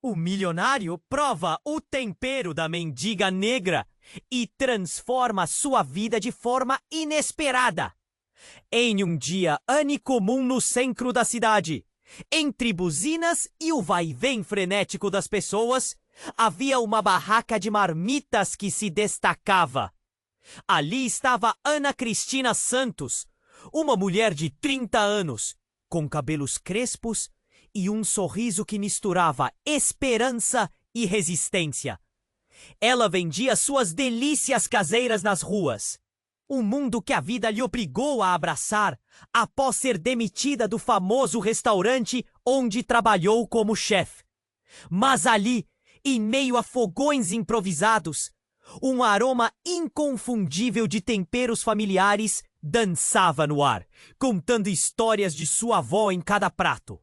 O milionário prova o tempero da mendiga negra e transforma sua vida de forma inesperada. Em um dia comum no centro da cidade, entre buzinas e o vai-vem frenético das pessoas, havia uma barraca de marmitas que se destacava. Ali estava Ana Cristina Santos, uma mulher de 30 anos, com cabelos crespos e um sorriso que misturava esperança e resistência. Ela vendia suas delícias caseiras nas ruas. Um mundo que a vida lhe obrigou a abraçar após ser demitida do famoso restaurante onde trabalhou como chefe. Mas ali, em meio a fogões improvisados, um aroma inconfundível de temperos familiares dançava no ar, contando histórias de sua avó em cada prato.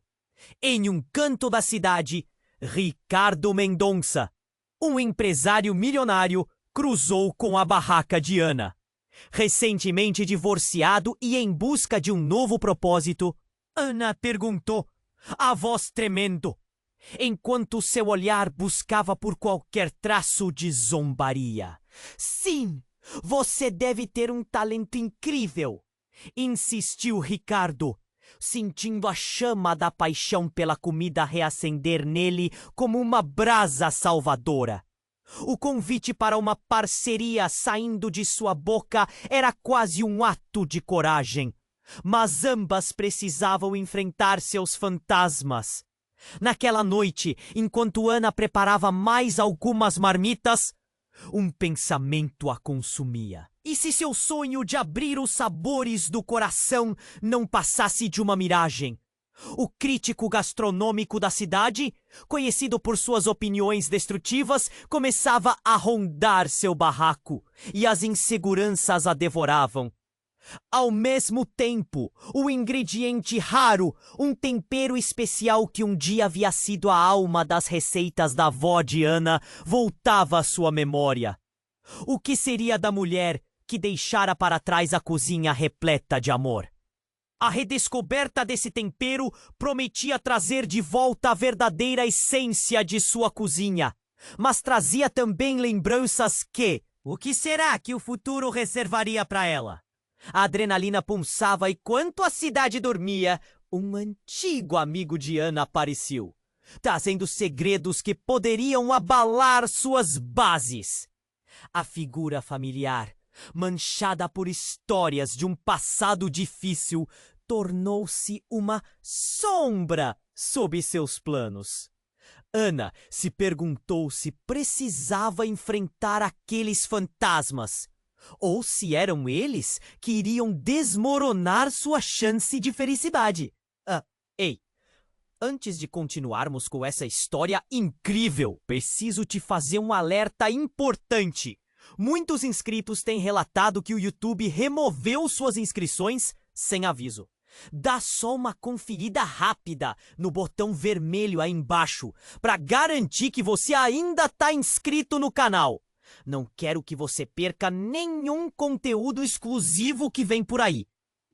Em um canto da cidade, Ricardo Mendonça, um empresário milionário, cruzou com a barraca de Ana. Recentemente divorciado e em busca de um novo propósito, Ana perguntou, a voz tremendo, enquanto seu olhar buscava por qualquer traço de zombaria. Sim, você deve ter um talento incrível, insistiu Ricardo, sentindo a chama da paixão pela comida reacender nele como uma brasa salvadora. O convite para uma parceria saindo de sua boca era quase um ato de coragem, mas ambas precisavam enfrentar seus fantasmas. Naquela noite, enquanto Ana preparava mais algumas marmitas, um pensamento a consumia. E se seu sonho de abrir os sabores do coração não passasse de uma miragem? O crítico gastronômico da cidade, conhecido por suas opiniões destrutivas, começava a rondar seu barraco e as inseguranças a devoravam. Ao mesmo tempo, o ingrediente raro, um tempero especial que um dia havia sido a alma das receitas da avó de Ana, voltava à sua memória. O que seria da mulher que deixara para trás a cozinha repleta de amor? A redescoberta desse tempero prometia trazer de volta a verdadeira essência de sua cozinha, mas trazia também lembranças que... O que será que o futuro reservaria para ela? A adrenalina pulsava e, enquanto a cidade dormia, um antigo amigo de Ana apareceu, trazendo segredos que poderiam abalar suas bases. A figura familiar, manchada por histórias de um passado difícil, tornou-se uma sombra sob seus planos. Ana se perguntou se precisava enfrentar aqueles fantasmas, ou se eram eles que iriam desmoronar sua chance de felicidade. Ei, antes de continuarmos com essa história incrível, preciso te fazer um alerta importante. Muitos inscritos têm relatado que o YouTube removeu suas inscrições sem aviso. Dá só uma conferida rápida no botão vermelho aí embaixo para garantir que você ainda está inscrito no canal. Não quero que você perca nenhum conteúdo exclusivo que vem por aí.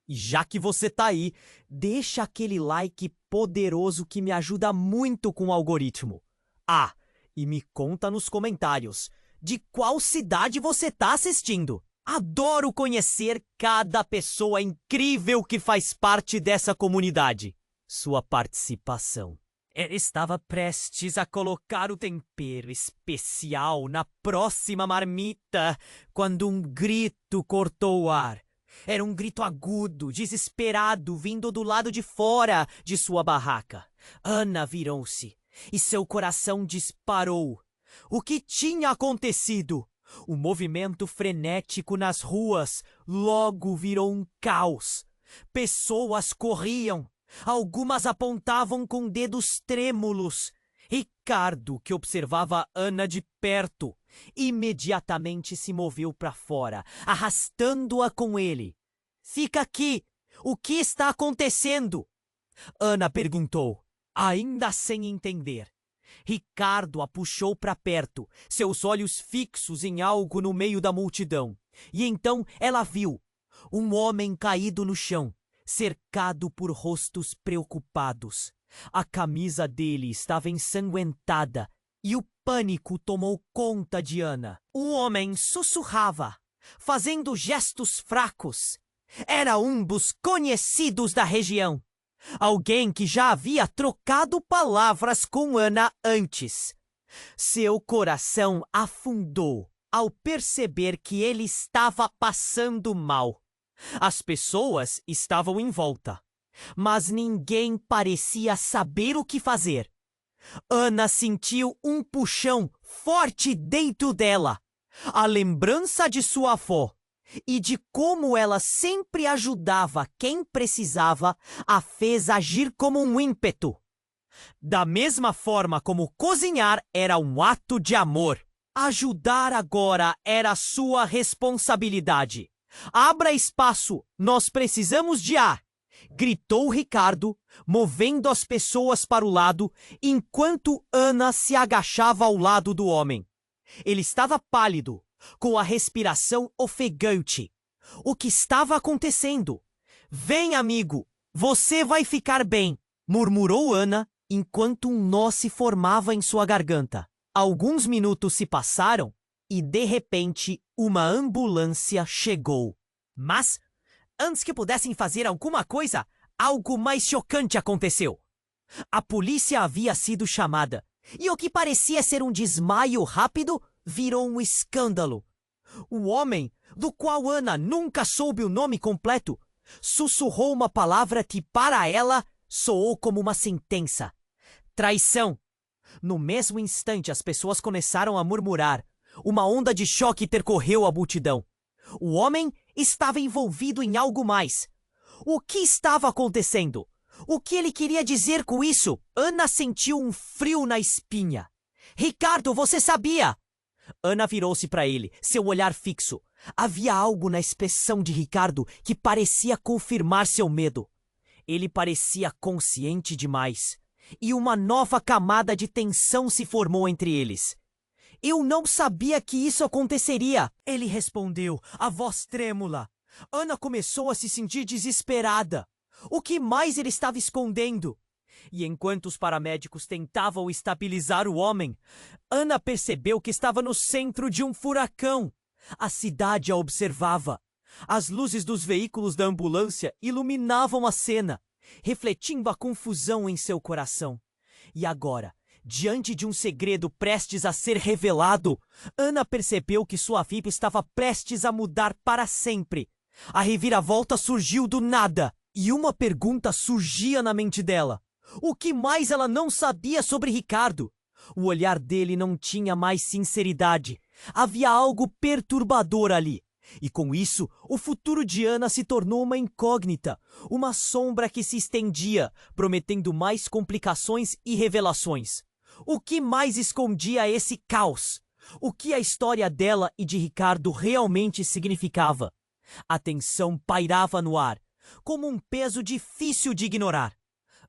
E já que você tá aí, deixa aquele like poderoso que me ajuda muito com o algoritmo. Ah, e me conta nos comentários de qual cidade você tá assistindo. Adoro conhecer cada pessoa incrível que faz parte dessa comunidade. Sua participação. Ela estava prestes a colocar o tempero especial na próxima marmita quando um grito cortou o ar. Era um grito agudo, desesperado, vindo do lado de fora de sua barraca. Ana virou-se e seu coração disparou. O que tinha acontecido? O movimento frenético nas ruas logo virou um caos. Pessoas corriam. Algumas apontavam com dedos trêmulos. Ricardo, que observava Ana de perto, imediatamente se moveu para fora, arrastando-a com ele. Fica aqui! O que está acontecendo? Ana perguntou, ainda sem entender. Ricardo a puxou para perto, seus olhos fixos em algo no meio da multidão. E então ela viu um homem caído no chão, cercado por rostos preocupados. A camisa dele estava ensanguentada e o pânico tomou conta de Ana. O homem sussurrava, fazendo gestos fracos. Era um dos conhecidos da região. Alguém que já havia trocado palavras com Ana antes. Seu coração afundou ao perceber que ele estava passando mal. As pessoas estavam em volta, mas ninguém parecia saber o que fazer. Ana sentiu um puxão forte dentro dela. A lembrança de sua avó e de como ela sempre ajudava quem precisava a fez agir como um ímpeto. Da mesma forma como cozinhar era um ato de amor, ajudar agora era sua responsabilidade. Abra espaço, nós precisamos de ar! Gritou Ricardo, movendo as pessoas para o lado, enquanto Ana se agachava ao lado do homem. Ele estava pálido, com a respiração ofegante. O que estava acontecendo? Vem, amigo, você vai ficar bem, murmurou Ana, enquanto um nó se formava em sua garganta. Alguns minutos se passaram e, de repente, uma ambulância chegou. Mas, antes que pudessem fazer alguma coisa, algo mais chocante aconteceu. A polícia havia sido chamada, e o que parecia ser um desmaio rápido virou um escândalo. O homem, do qual Ana nunca soube o nome completo, sussurrou uma palavra que, para ela, soou como uma sentença: traição. No mesmo instante, as pessoas começaram a murmurar. Uma onda de choque percorreu a multidão. O homem estava envolvido em algo mais. O que estava acontecendo? O que ele queria dizer com isso? Ana sentiu um frio na espinha. Ricardo, você sabia? Ana virou-se para ele, seu olhar fixo. Havia algo na expressão de Ricardo que parecia confirmar seu medo. Ele parecia consciente demais. E uma nova camada de tensão se formou entre eles. Eu não sabia que isso aconteceria, ele respondeu, a voz trêmula. Ana começou a se sentir desesperada. O que mais ele estava escondendo? E enquanto os paramédicos tentavam estabilizar o homem, Ana percebeu que estava no centro de um furacão. A cidade a observava. As luzes dos veículos da ambulância iluminavam a cena, refletindo a confusão em seu coração. E agora, diante de um segredo prestes a ser revelado, Ana percebeu que sua vida estava prestes a mudar para sempre. A reviravolta surgiu do nada, e uma pergunta surgia na mente dela. O que mais ela não sabia sobre Ricardo? O olhar dele não tinha mais sinceridade. Havia algo perturbador ali. E com isso, o futuro de Ana se tornou uma incógnita, uma sombra que se estendia, prometendo mais complicações e revelações. O que mais escondia esse caos? O que a história dela e de Ricardo realmente significava? A tensão pairava no ar, como um peso difícil de ignorar.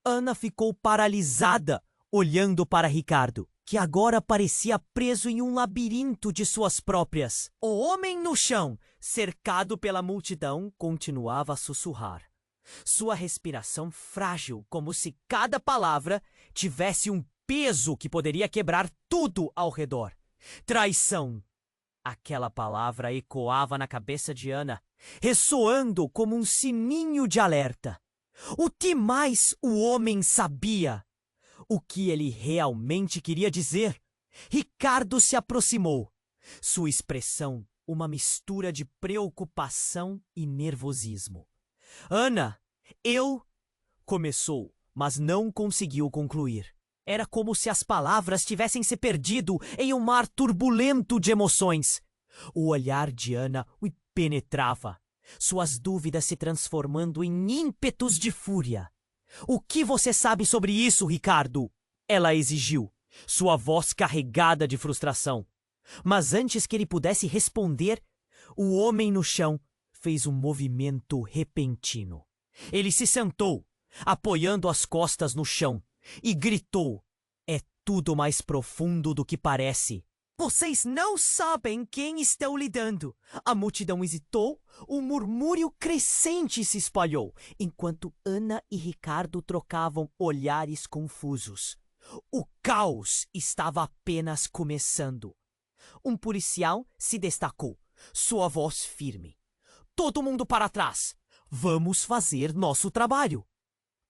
Ana ficou paralisada, olhando para Ricardo, que agora parecia preso em um labirinto de suas próprias. O homem no chão, cercado pela multidão, continuava a sussurrar. Sua respiração frágil, como se cada palavra tivesse um peso que poderia quebrar tudo ao redor. Traição. Aquela palavra ecoava na cabeça de Ana, ressoando como um sininho de alerta. O que mais o homem sabia? O que ele realmente queria dizer? Ricardo se aproximou. Sua expressão, uma mistura de preocupação e nervosismo. Ana, começou, mas não conseguiu concluir. Era como se as palavras tivessem se perdido em um mar turbulento de emoções. O olhar de Ana o penetrava, suas dúvidas se transformando em ímpetos de fúria. O que você sabe sobre isso, Ricardo? Ela exigiu, sua voz carregada de frustração. Mas antes que ele pudesse responder, o homem no chão fez um movimento repentino. Ele se sentou, apoiando as costas no chão, e gritou: "É tudo mais profundo do que parece. Vocês não sabem quem estão lidando. A multidão hesitou, um murmúrio crescente se espalhou, enquanto Ana e Ricardo trocavam olhares confusos. O caos estava apenas começando. Um policial se destacou, sua voz firme. Todo mundo para trás! Vamos fazer nosso trabalho!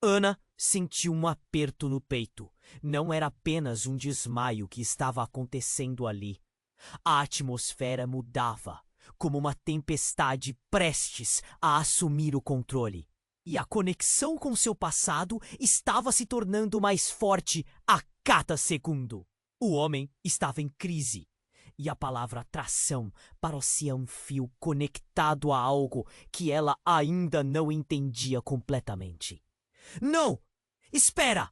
Ana sentiu um aperto no peito. Não era apenas um desmaio que estava acontecendo ali. A atmosfera mudava, como uma tempestade prestes a assumir o controle. E a conexão com seu passado estava se tornando mais forte a cada segundo. O homem estava em crise. E a palavra atração parecia um fio conectado a algo que ela ainda não entendia completamente. Não! Espera!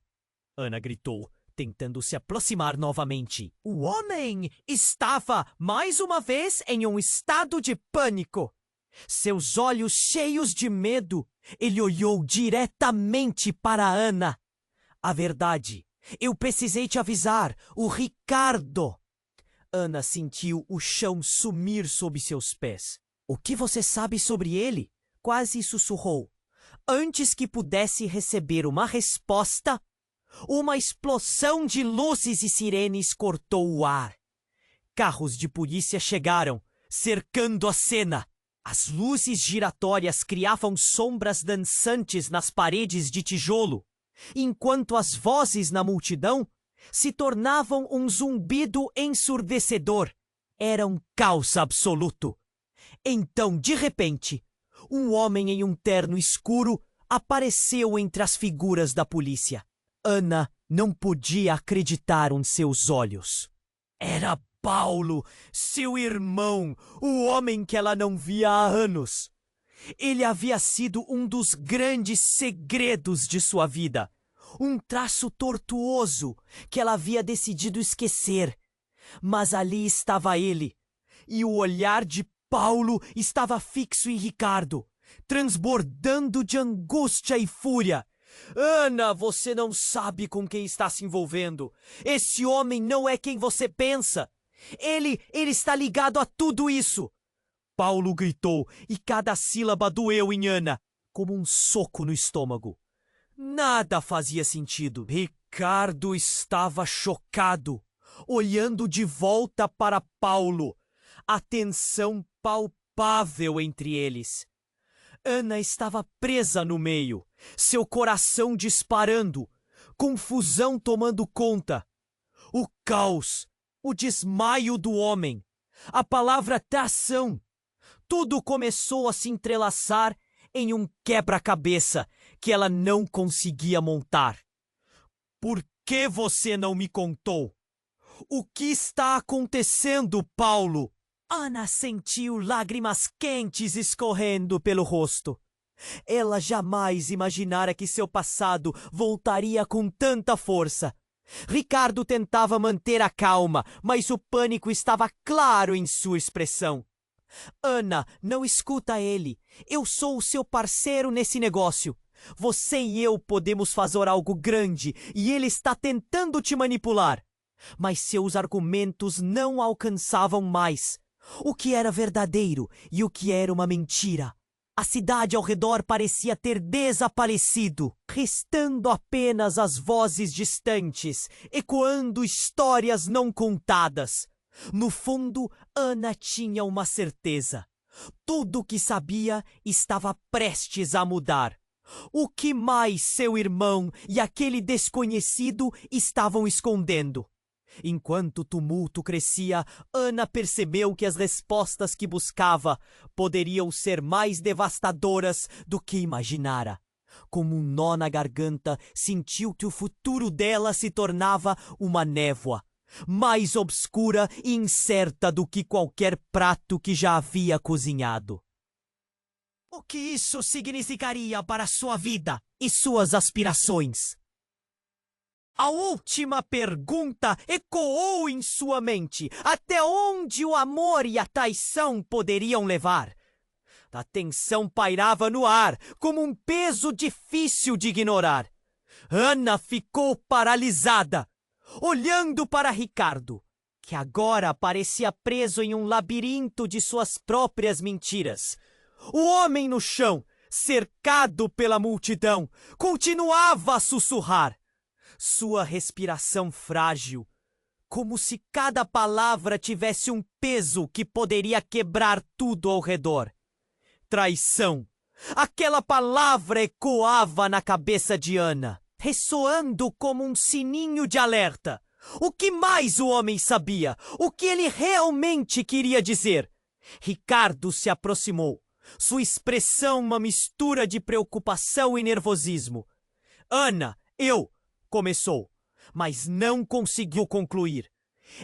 Ana gritou, tentando se aproximar novamente. O homem estava, mais uma vez, em um estado de pânico. Seus olhos cheios de medo, ele olhou diretamente para Ana. A verdade, eu precisei te avisar, o Ricardo. Ana sentiu o chão sumir sob seus pés. O que você sabe sobre ele? Quase sussurrou. Antes que pudesse receber uma resposta, uma explosão de luzes e sirenes cortou o ar. Carros de polícia chegaram, cercando a cena. As luzes giratórias criavam sombras dançantes nas paredes de tijolo, enquanto as vozes na multidão se tornavam um zumbido ensurdecedor. Era um caos absoluto. Então, de repente, um homem em um terno escuro apareceu entre as figuras da polícia. Ana não podia acreditar em seus olhos. Era Paulo, seu irmão, o homem que ela não via há anos. Ele havia sido um dos grandes segredos de sua vida. Um traço tortuoso que ela havia decidido esquecer. Mas ali estava ele, e o olhar de Paulo estava fixo em Ricardo, transbordando de angústia e fúria. Ana, você não sabe com quem está se envolvendo. Esse homem não é quem você pensa. Ele está ligado a tudo isso. Paulo gritou, e cada sílaba doeu em Ana, como um soco no estômago. Nada fazia sentido. Ricardo estava chocado, olhando de volta para Paulo. A tensão palpável entre eles. Ana estava presa no meio, seu coração disparando, confusão tomando conta. O caos, o desmaio do homem, a palavra tração. Tudo começou a se entrelaçar em um quebra-cabeça que ela não conseguia montar. Por que você não me contou? O que está acontecendo, Paulo? Ana sentiu lágrimas quentes escorrendo pelo rosto. Ela jamais imaginara que seu passado voltaria com tanta força. Ricardo tentava manter a calma, mas o pânico estava claro em sua expressão. Ana, não escuta ele. Eu sou o seu parceiro nesse negócio. Você e eu podemos fazer algo grande e ele está tentando te manipular. Mas seus argumentos não alcançavam mais. O que era verdadeiro e o que era uma mentira. A cidade ao redor parecia ter desaparecido, restando apenas as vozes distantes, ecoando histórias não contadas. No fundo, Ana tinha uma certeza. Tudo o que sabia estava prestes a mudar. O que mais seu irmão e aquele desconhecido estavam escondendo? Enquanto o tumulto crescia, Ana percebeu que as respostas que buscava poderiam ser mais devastadoras do que imaginara. Como um nó na garganta, sentiu que o futuro dela se tornava uma névoa, mais obscura e incerta do que qualquer prato que já havia cozinhado. O que isso significaria para sua vida e suas aspirações? A última pergunta ecoou em sua mente. Até onde o amor e a traição poderiam levar? A tensão pairava no ar, como um peso difícil de ignorar. Ana ficou paralisada, olhando para Ricardo. que agora parecia preso em um labirinto de suas próprias mentiras. O homem no chão, cercado pela multidão, continuava a sussurrar. Sua respiração frágil, como se cada palavra tivesse um peso que poderia quebrar tudo ao redor. Traição. Aquela palavra ecoava na cabeça de Ana, ressoando como um sininho de alerta. O que mais o homem sabia? O que ele realmente queria dizer? Ricardo se aproximou, sua expressão uma mistura de preocupação e nervosismo. Ana, começou, mas não conseguiu concluir.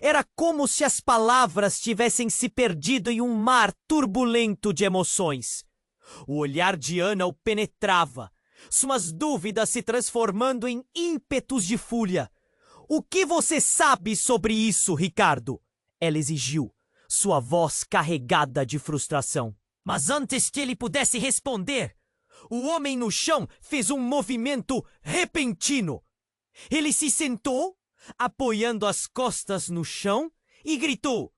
Era como se as palavras tivessem se perdido em um mar turbulento de emoções. O olhar de Ana o penetrava, suas dúvidas se transformando em ímpetos de fúria. O que você sabe sobre isso, Ricardo? Ela exigiu, sua voz carregada de frustração. Mas antes que ele pudesse responder, o homem no chão fez um movimento repentino. Ele se sentou, apoiando as costas no chão, e gritou: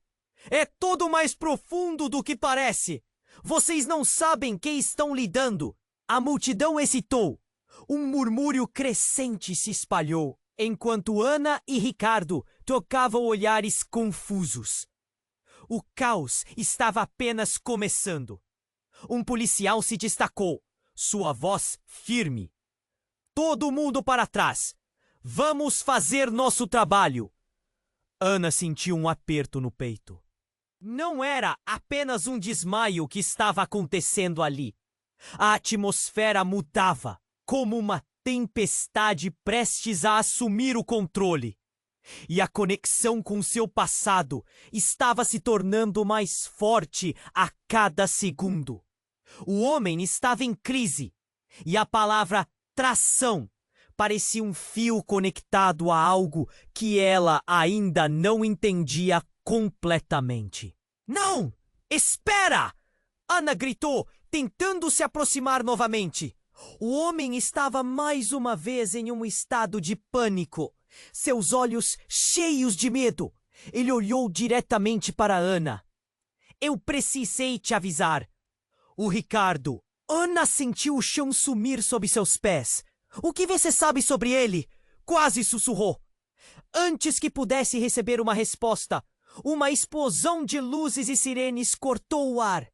"É tudo mais profundo do que parece! Vocês não sabem quem estão lidando!" A multidão hesitou. Um murmúrio crescente se espalhou, enquanto Ana e Ricardo trocavam olhares confusos. O caos estava apenas começando. Um policial se destacou, sua voz firme. "Todo mundo para trás! Vamos fazer nosso trabalho!" Ana sentiu um aperto no peito. Não era apenas um desmaio que estava acontecendo ali. A atmosfera mudava, como uma tempestade prestes a assumir o controle. E a conexão com seu passado estava se tornando mais forte a cada segundo. O homem estava em crise, e a palavra tração parecia um fio conectado a algo que ela ainda não entendia completamente. "Não! Espera!" Ana gritou, tentando se aproximar novamente. O homem estava mais uma vez em um estado de pânico, seus olhos cheios de medo. Ele olhou diretamente para Ana. "Eu precisei te avisar." O Ricardo. Ana sentiu o chão sumir sob seus pés. "O que você sabe sobre ele?" Quase sussurrou. Antes que pudesse receber uma resposta, uma explosão de luzes e sirenes cortou o ar.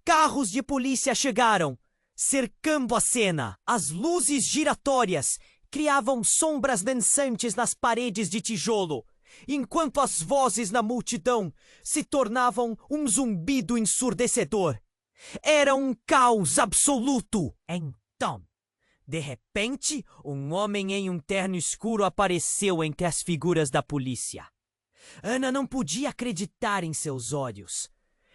Carros de polícia chegaram, cercando a cena. As luzes giratórias criavam sombras dançantes nas paredes de tijolo, enquanto as vozes na multidão se tornavam um zumbido ensurdecedor. Era um caos absoluto. Então, de repente, um homem em um terno escuro apareceu entre as figuras da polícia. Ana não podia acreditar em seus olhos.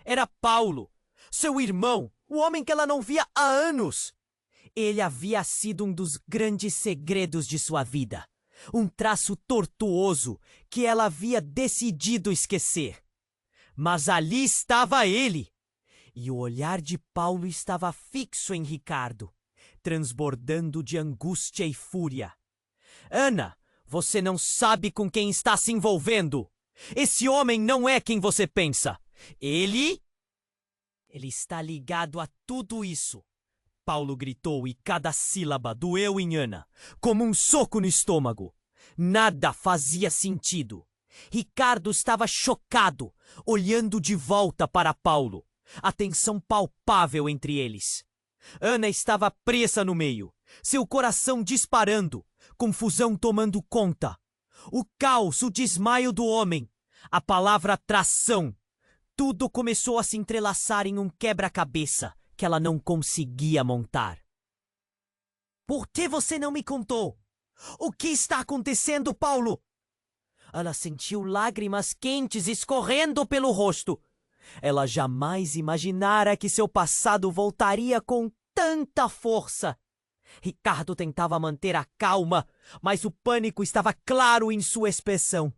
Era Paulo, seu irmão, o homem que ela não via há anos. Ele havia sido um dos grandes segredos de sua vida, um traço tortuoso que ela havia decidido esquecer. Mas ali estava ele, e o olhar de Paulo estava fixo em Ricardo, transbordando de angústia e fúria. "Ana, você não sabe com quem está se envolvendo. Esse homem não é quem você pensa. Ele está ligado a tudo isso." Paulo gritou e cada sílaba doeu em Ana, como um soco no estômago. Nada fazia sentido. Ricardo estava chocado, olhando de volta para Paulo, a tensão palpável entre eles. Ana estava presa no meio, seu coração disparando, confusão tomando conta. O caos, o desmaio do homem, a palavra tração. Tudo começou a se entrelaçar em um quebra-cabeça que ela não conseguia montar. "Por que você não me contou? O que está acontecendo, Paulo?" Ela sentiu lágrimas quentes escorrendo pelo rosto. Ela jamais imaginara que seu passado voltaria com tanta força. Ricardo tentava manter a calma, mas o pânico estava claro em sua expressão.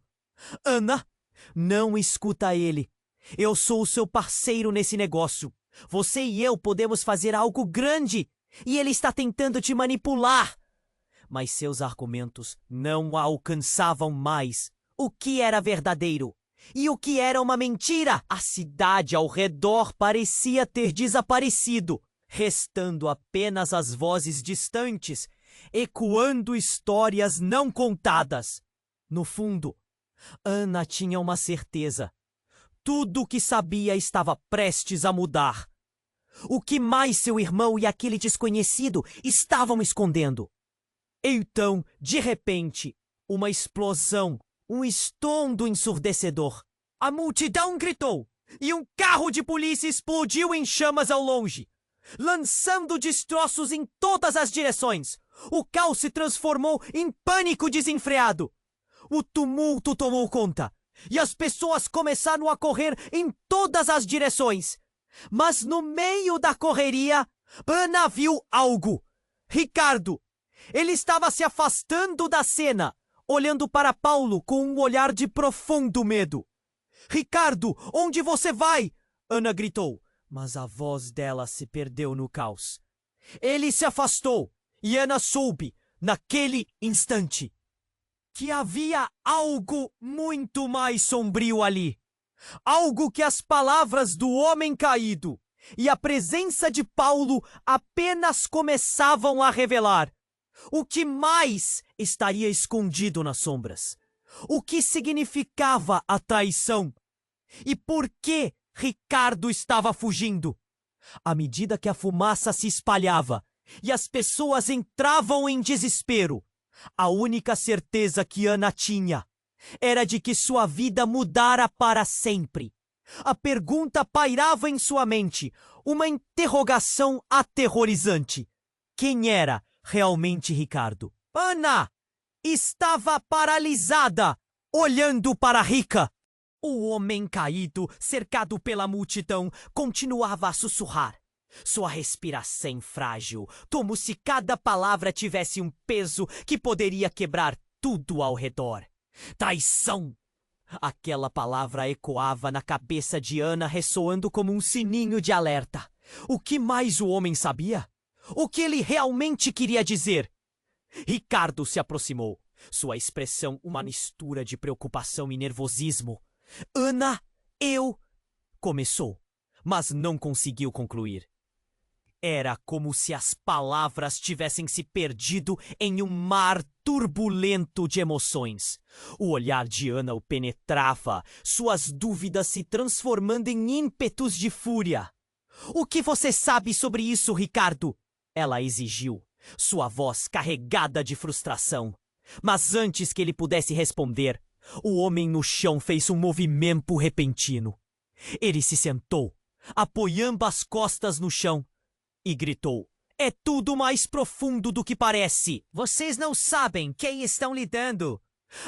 "Ana, não escuta ele. Eu sou o seu parceiro nesse negócio. Você e eu podemos fazer algo grande, e ele está tentando te manipular." Mas seus argumentos não a alcançavam mais. O que era verdadeiro? E o que era uma mentira? A cidade ao redor parecia ter desaparecido, restando apenas as vozes distantes, ecoando histórias não contadas. No fundo, Ana tinha uma certeza. Tudo o que sabia estava prestes a mudar. O que mais seu irmão e aquele desconhecido estavam escondendo? Então, de repente, uma explosão, um estrondo ensurdecedor. A multidão gritou, e um carro de polícia explodiu em chamas ao longe, lançando destroços em todas as direções. O caos se transformou em pânico desenfreado. O tumulto tomou conta, e as pessoas começaram a correr em todas as direções. Mas no meio da correria, Ana viu algo. Ricardo. Ele estava se afastando da cena, olhando para Paulo com um olhar de profundo medo. Ricardo, onde você vai? Ana gritou, mas a voz dela se perdeu no caos. Ele se afastou, e Ana soube, naquele instante, que havia algo muito mais sombrio ali. Algo que as palavras do homem caído e a presença de Paulo apenas começavam a revelar. O que mais estaria escondido nas sombras? O que significava a traição? E por que Ricardo estava fugindo? À medida que a fumaça se espalhava e as pessoas entravam em desespero, a única certeza que Ana tinha era de que sua vida mudara para sempre. A pergunta pairava em sua mente, uma interrogação aterrorizante. Quem era realmente Ricardo? Ana estava paralisada, olhando para Rica. O homem caído, cercado pela multidão, continuava a sussurrar. Sua respiração frágil, como se cada palavra tivesse um peso que poderia quebrar tudo ao redor. Traição! Aquela palavra ecoava na cabeça de Ana, ressoando como um sininho de alerta. O que mais o homem sabia? O que ele realmente queria dizer? Ricardo se aproximou, sua expressão uma mistura de preocupação e nervosismo. Ana, começou, mas não conseguiu concluir. Era como se as palavras tivessem se perdido em um mar turbulento de emoções. O olhar de Ana o penetrava, suas dúvidas se transformando em ímpetos de fúria. O que você sabe sobre isso, Ricardo? Ela exigiu, sua voz carregada de frustração. Mas antes que ele pudesse responder, o homem no chão fez um movimento repentino. Ele se sentou, apoiando as costas no chão, e gritou. É tudo mais profundo do que parece. Vocês não sabem quem estão lidando.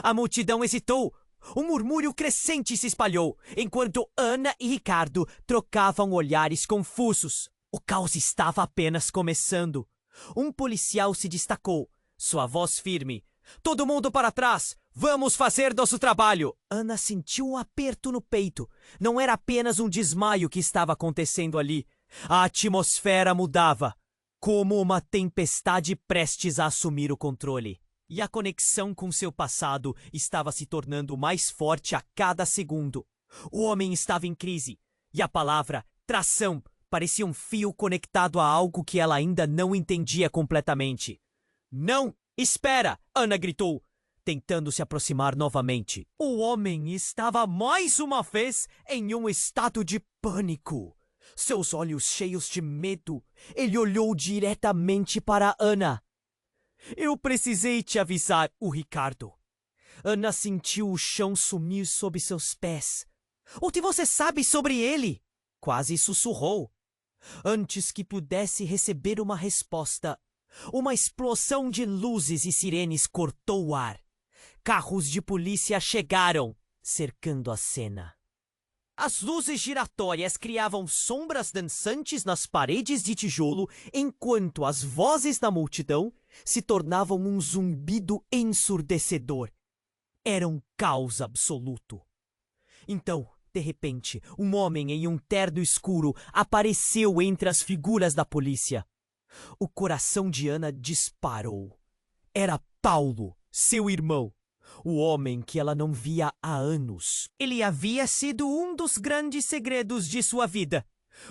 A multidão hesitou. Um murmúrio crescente se espalhou, enquanto Ana e Ricardo trocavam olhares confusos. O caos estava apenas começando. Um policial se destacou, sua voz firme. Todo mundo para trás! Vamos fazer nosso trabalho! Ana sentiu um aperto no peito. Não era apenas um desmaio que estava acontecendo ali. A atmosfera mudava, como uma tempestade prestes a assumir o controle. E a conexão com seu passado estava se tornando mais forte a cada segundo. O homem estava em crise, e a palavra tração parecia um fio conectado a algo que ela ainda não entendia completamente. Não! Espera! Ana gritou, tentando se aproximar novamente. O homem estava mais uma vez em um estado de pânico. Seus olhos cheios de medo, ele olhou diretamente para Ana. Eu precisei te avisar, o Ricardo. Ana sentiu o chão sumir sob seus pés. O que você sabe sobre ele? Quase sussurrou. Antes que pudesse receber uma resposta, uma explosão de luzes e sirenes cortou o ar. Carros de polícia chegaram, cercando a cena. As luzes giratórias criavam sombras dançantes nas paredes de tijolo, enquanto as vozes da multidão se tornavam um zumbido ensurdecedor. Era um caos absoluto. Então, de repente, um homem em um terno escuro apareceu entre as figuras da polícia. O coração de Ana disparou. Era Paulo, seu irmão. O homem que ela não via há anos. Ele havia sido um dos grandes segredos de sua vida.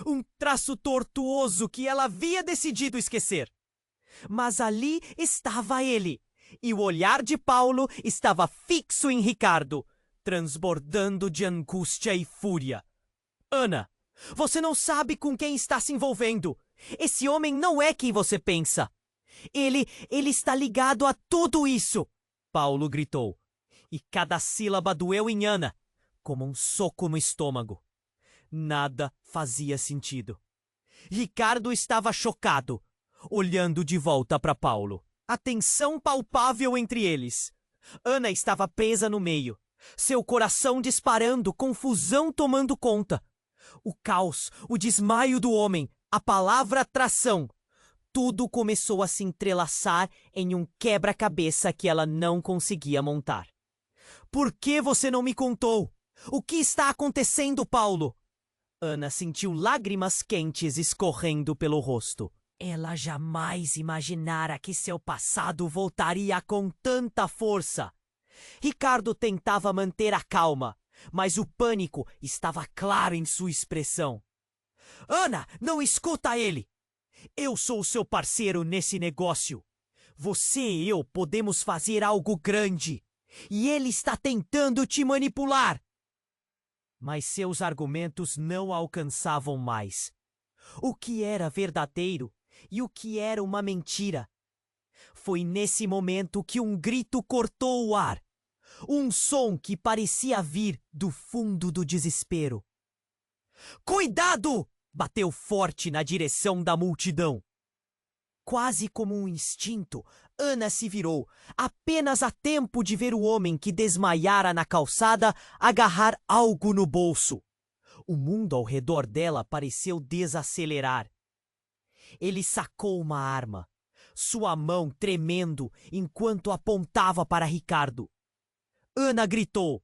Um traço tortuoso que ela havia decidido esquecer. Mas ali estava ele, e o olhar de Paulo estava fixo em Ricardo, transbordando de angústia e fúria. Ana, você não sabe com quem está se envolvendo. Esse homem não é quem você pensa. Ele está ligado a tudo isso, Paulo gritou. E cada sílaba doeu em Ana, como um soco no estômago. Nada fazia sentido. Ricardo estava chocado, olhando de volta para Paulo. A tensão palpável entre eles. Ana estava presa no meio, seu coração disparando, confusão tomando conta. O caos, o desmaio do homem, a palavra tração. Tudo começou a se entrelaçar em um quebra-cabeça que ela não conseguia montar. Por que você não me contou? O que está acontecendo, Paulo? Ana sentiu lágrimas quentes escorrendo pelo rosto. Ela jamais imaginara que seu passado voltaria com tanta força. Ricardo tentava manter a calma, mas o pânico estava claro em sua expressão. Ana, não escuta ele! Eu sou seu parceiro nesse negócio. Você e eu podemos fazer algo grande. E ele está tentando te manipular. Mas seus argumentos não alcançavam mais. O que era verdadeiro e o que era uma mentira? Foi nesse momento que um grito cortou o ar. Um som que parecia vir do fundo do desespero. Cuidado! Bateu forte na direção da multidão. Quase como um instinto, Ana se virou, apenas a tempo de ver o homem que desmaiara na calçada agarrar algo no bolso. O mundo ao redor dela pareceu desacelerar. Ele sacou uma arma, sua mão tremendo enquanto apontava para Ricardo. Ana gritou,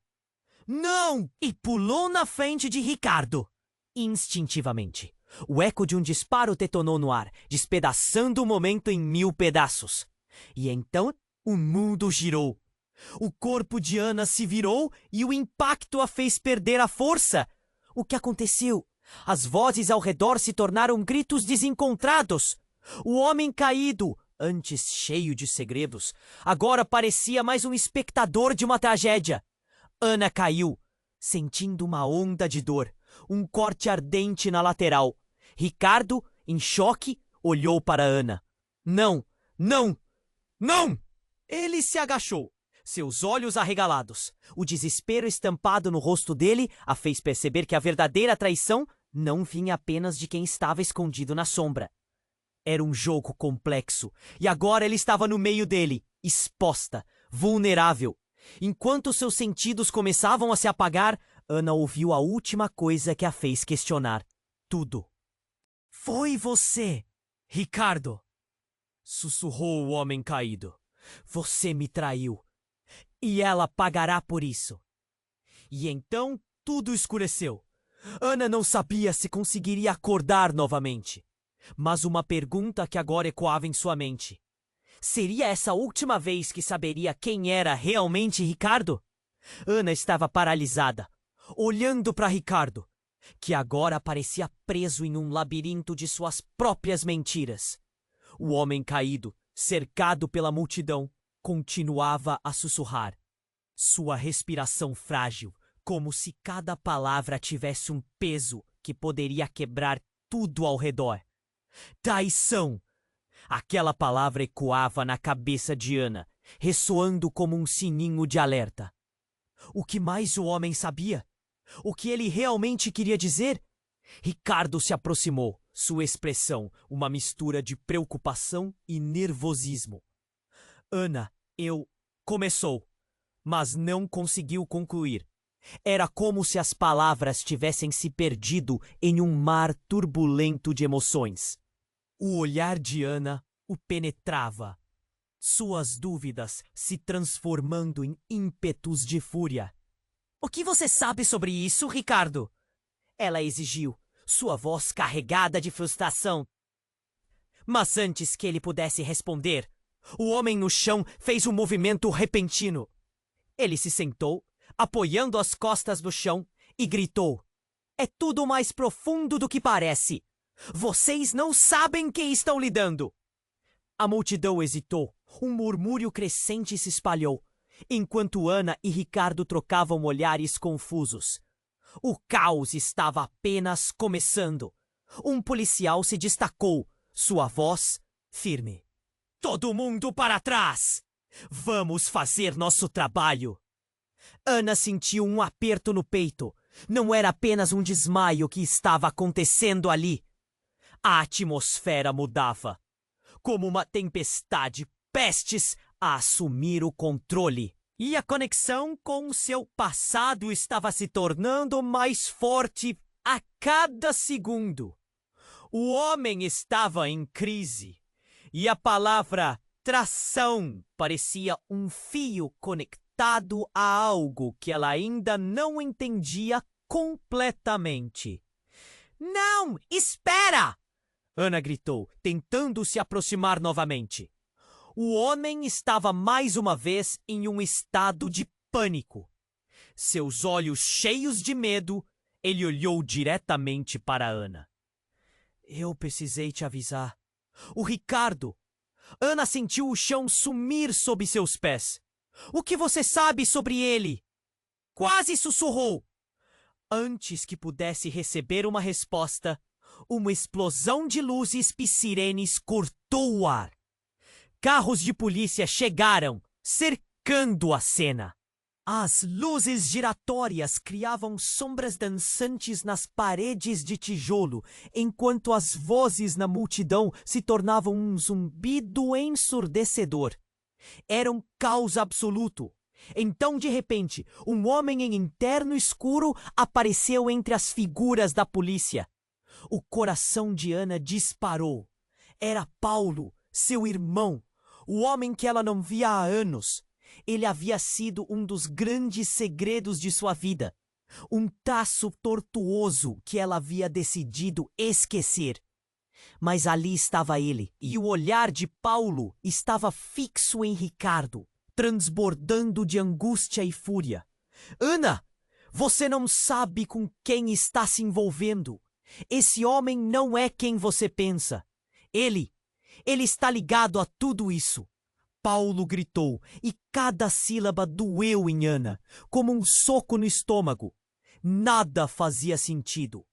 "Não!" e pulou na frente de Ricardo. Instintivamente, o eco de um disparo detonou no ar, despedaçando o momento em 1000 pedaços. E então o mundo girou. O corpo de Ana se virou e o impacto a fez perder a força. O que aconteceu? As vozes ao redor se tornaram gritos desencontrados. O homem caído, antes cheio de segredos, agora parecia mais um espectador de uma tragédia. Ana caiu, sentindo uma onda de dor, um corte ardente na lateral. Ricardo, em choque, olhou para Ana. Não! Não! Não! Ele se agachou, seus olhos arregalados. O desespero estampado no rosto dele a fez perceber que a verdadeira traição não vinha apenas de quem estava escondido na sombra. Era um jogo complexo, e agora ele estava no meio dele, exposta, vulnerável. Enquanto seus sentidos começavam a se apagar, Ana ouviu a última coisa que a fez questionar tudo. Foi você, Ricardo! Sussurrou o homem caído. Você me traiu. E ela pagará por isso. E então tudo escureceu. Ana não sabia se conseguiria acordar novamente. Mas uma pergunta que agora ecoava em sua mente. Seria essa a última vez que saberia quem era realmente Ricardo? Ana estava paralisada, olhando para Ricardo, que agora parecia preso em um labirinto de suas próprias mentiras. O homem caído, cercado pela multidão, continuava a sussurrar. Sua respiração frágil, como se cada palavra tivesse um peso que poderia quebrar tudo ao redor. Traição! Aquela palavra ecoava na cabeça de Ana, ressoando como um sininho de alerta. O que mais o homem sabia? O que ele realmente queria dizer? Ricardo se aproximou, sua expressão uma mistura de preocupação e nervosismo. Ana, começou, mas não conseguiu concluir. Era como se as palavras tivessem se perdido em um mar turbulento de emoções. O olhar de Ana o penetrava, suas dúvidas se transformando em ímpetos de fúria. O que você sabe sobre isso, Ricardo? Ela exigiu, sua voz carregada de frustração. Mas antes que ele pudesse responder, o homem no chão fez um movimento repentino. Ele se sentou, apoiando as costas no chão, e gritou: "É tudo mais profundo do que parece. Vocês não sabem quem estão lidando." A multidão hesitou. Um murmúrio crescente se espalhou, enquanto Ana e Ricardo trocavam olhares confusos. O caos estava apenas começando. Um policial se destacou, sua voz firme: "Todo mundo para trás! Vamos fazer nosso trabalho." Ana sentiu um aperto no peito. Não era apenas um desmaio que estava acontecendo ali. A atmosfera mudava, como uma tempestade, prestes a assumir o controle. E a conexão com seu passado estava se tornando mais forte a cada segundo. O homem estava em crise, e a palavra tração parecia um fio conectado a algo que ela ainda não entendia completamente. "Não, espera!" Ana gritou, tentando se aproximar novamente. O homem estava mais uma vez em um estado de pânico. Seus olhos cheios de medo, ele olhou diretamente para Ana. "Eu precisei te avisar. O Ricardo." Ana sentiu o chão sumir sob seus pés. "O que você sabe sobre ele?" Quase sussurrou. Antes que pudesse receber uma resposta, uma explosão de luzes e sirenes cortou o ar. Carros de polícia chegaram, cercando a cena. As luzes giratórias criavam sombras dançantes nas paredes de tijolo, enquanto as vozes na multidão se tornavam um zumbido ensurdecedor. Era um caos absoluto. Então, de repente, um homem em terno escuro apareceu entre as figuras da polícia. O coração de Ana disparou. Era Paulo, seu irmão, o homem que ela não via há anos. Ele havia sido um dos grandes segredos de sua vida. Um traço tortuoso que ela havia decidido esquecer. Mas ali estava ele, e o olhar de Paulo estava fixo em Ricardo, transbordando de angústia e fúria. "Ana, você não sabe com quem está se envolvendo. Esse homem não é quem você pensa. Ele está ligado a tudo isso." Paulo gritou, e cada sílaba doeu em Ana, como um soco no estômago. Nada fazia sentido.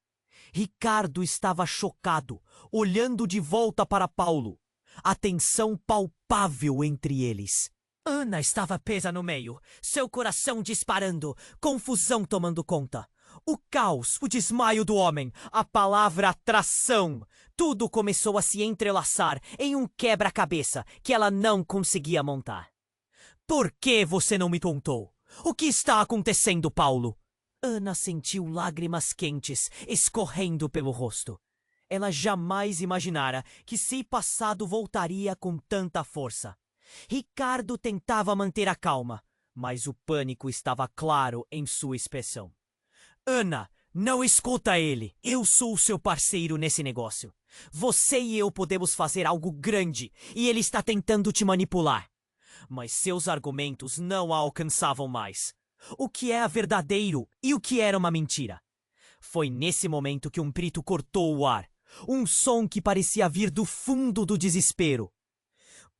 Ricardo estava chocado, olhando de volta para Paulo. A tensão palpável entre eles. Ana estava presa no meio, seu coração disparando, confusão tomando conta. O caos, o desmaio do homem, a palavra atração. Tudo começou a se entrelaçar em um quebra-cabeça que ela não conseguia montar. "Por que você não me contou? O que está acontecendo, Paulo?" Ana sentiu lágrimas quentes escorrendo pelo rosto. Ela jamais imaginara que seu passado voltaria com tanta força. Ricardo tentava manter a calma, mas o pânico estava claro em sua expressão. "Ana, não escuta ele. Eu sou seu parceiro nesse negócio. Você e eu podemos fazer algo grande e ele está tentando te manipular." Mas seus argumentos não a alcançavam mais. O que é verdadeiro e o que era uma mentira? Foi nesse momento que um grito cortou o ar. Um som que parecia vir do fundo do desespero.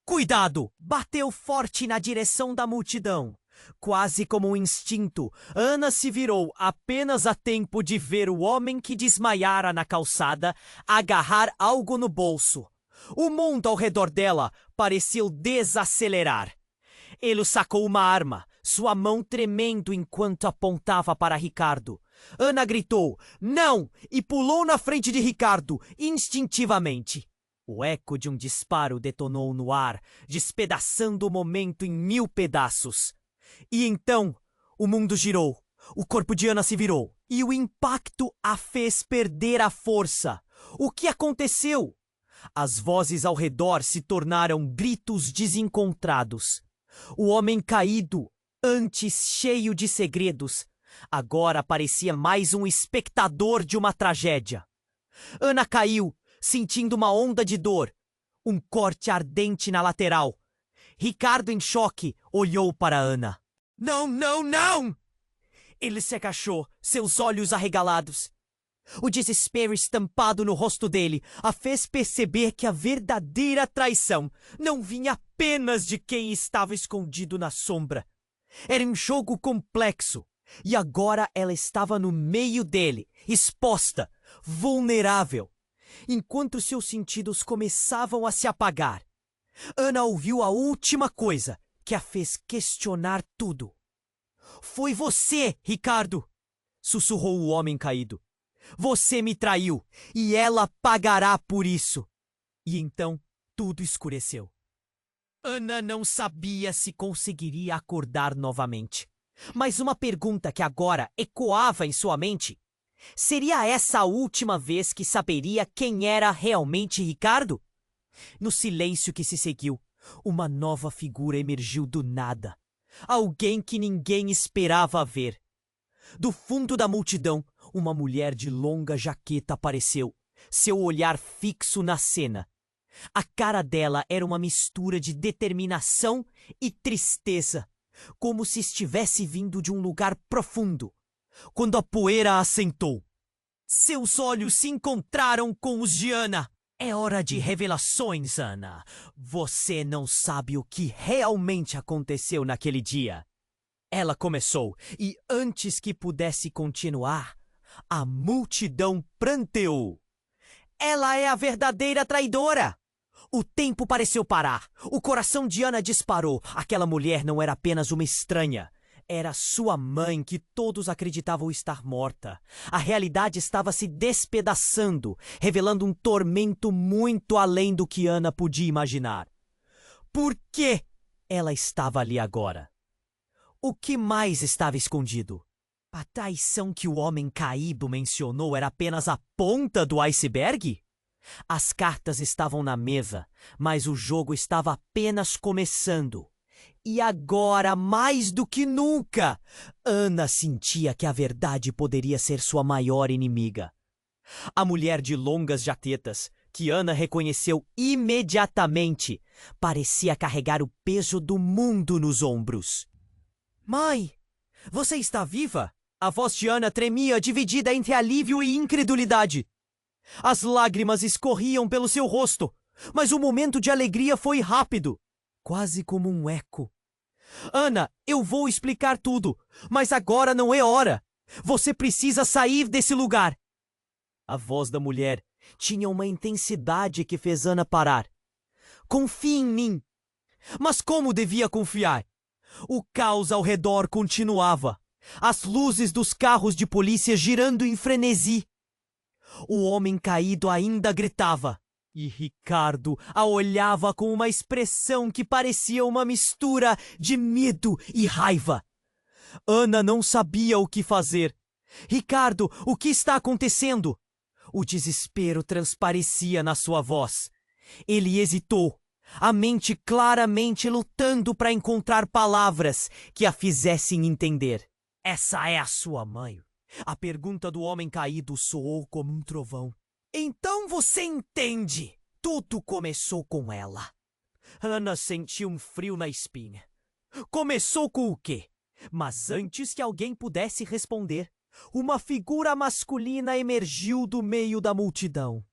"Cuidado!" Bateu forte na direção da multidão. Quase como um instinto, Ana se virou apenas a tempo de ver o homem que desmaiara na calçada agarrar algo no bolso. O mundo ao redor dela pareceu desacelerar. Ele sacou uma arma, sua mão tremendo enquanto apontava para Ricardo. Ana gritou, "Não!" e pulou na frente de Ricardo, instintivamente. O eco de um disparo detonou no ar, despedaçando o momento em 1000 pedaços. E então, o mundo girou, o corpo de Ana se virou, e o impacto a fez perder a força. O que aconteceu? As vozes ao redor se tornaram gritos desencontrados. O homem caído, antes cheio de segredos, agora parecia mais um espectador de uma tragédia. Ana caiu, sentindo uma onda de dor, um corte ardente na lateral. Ricardo, em choque, olhou para Ana. Não, não, não! Ele se agachou, seus olhos arregalados. O desespero estampado no rosto dele a fez perceber que a verdadeira traição não vinha apenas de quem estava escondido na sombra. Era um jogo complexo, e agora ela estava no meio dele, exposta, vulnerável. Enquanto seus sentidos começavam a se apagar, Ana ouviu a última coisa que a fez questionar tudo. Foi você, Ricardo! Sussurrou o homem caído. Você me traiu, e ela pagará por isso. E então tudo escureceu. Ana não sabia se conseguiria acordar novamente. Mas uma pergunta que agora ecoava em sua mente: seria essa a última vez que saberia quem era realmente Ricardo? No silêncio que se seguiu, uma nova figura emergiu do nada. Alguém que ninguém esperava ver. Do fundo da multidão, uma mulher de longa jaqueta apareceu, seu olhar fixo na cena. A cara dela era uma mistura de determinação e tristeza, como se estivesse vindo de um lugar profundo. Quando a poeira assentou, seus olhos se encontraram com os de Ana. É hora de revelações, Ana. Você não sabe o que realmente aconteceu naquele dia. Ela começou, e antes que pudesse continuar, a multidão pranteou. Ela é a verdadeira traidora! O tempo pareceu parar. O coração de Ana disparou. Aquela mulher não era apenas uma estranha. Era sua mãe, que todos acreditavam estar morta. A realidade estava se despedaçando, revelando um tormento muito além do que Ana podia imaginar. Por que ela estava ali agora? O que mais estava escondido? A traição que o homem caído mencionou era apenas a ponta do iceberg? As cartas estavam na mesa, mas o jogo estava apenas começando. E agora, mais do que nunca, Ana sentia que a verdade poderia ser sua maior inimiga. A mulher de longas jaquetas, que Ana reconheceu imediatamente, parecia carregar o peso do mundo nos ombros. Mãe, você está viva? A voz de Ana tremia, dividida entre alívio e incredulidade. As lágrimas escorriam pelo seu rosto, mas o momento de alegria foi rápido, quase como um eco. Ana, eu vou explicar tudo, mas agora não é hora. Você precisa sair desse lugar. A voz da mulher tinha uma intensidade que fez Ana parar. Confie em mim. Mas como devia confiar? O caos ao redor continuava. As luzes dos carros de polícia girando em frenesi. O homem caído ainda gritava. E Ricardo a olhava com uma expressão que parecia uma mistura de medo e raiva. Ana não sabia o que fazer. Ricardo, o que está acontecendo? O desespero transparecia na sua voz. Ele hesitou, a mente claramente lutando para encontrar palavras que a fizessem entender. Essa é a sua mãe? A pergunta do homem caído soou como um trovão. Então você entende. Tudo começou com ela. Ana sentiu um frio na espinha. Começou com o quê? Mas antes que alguém pudesse responder, uma figura masculina emergiu do meio da multidão.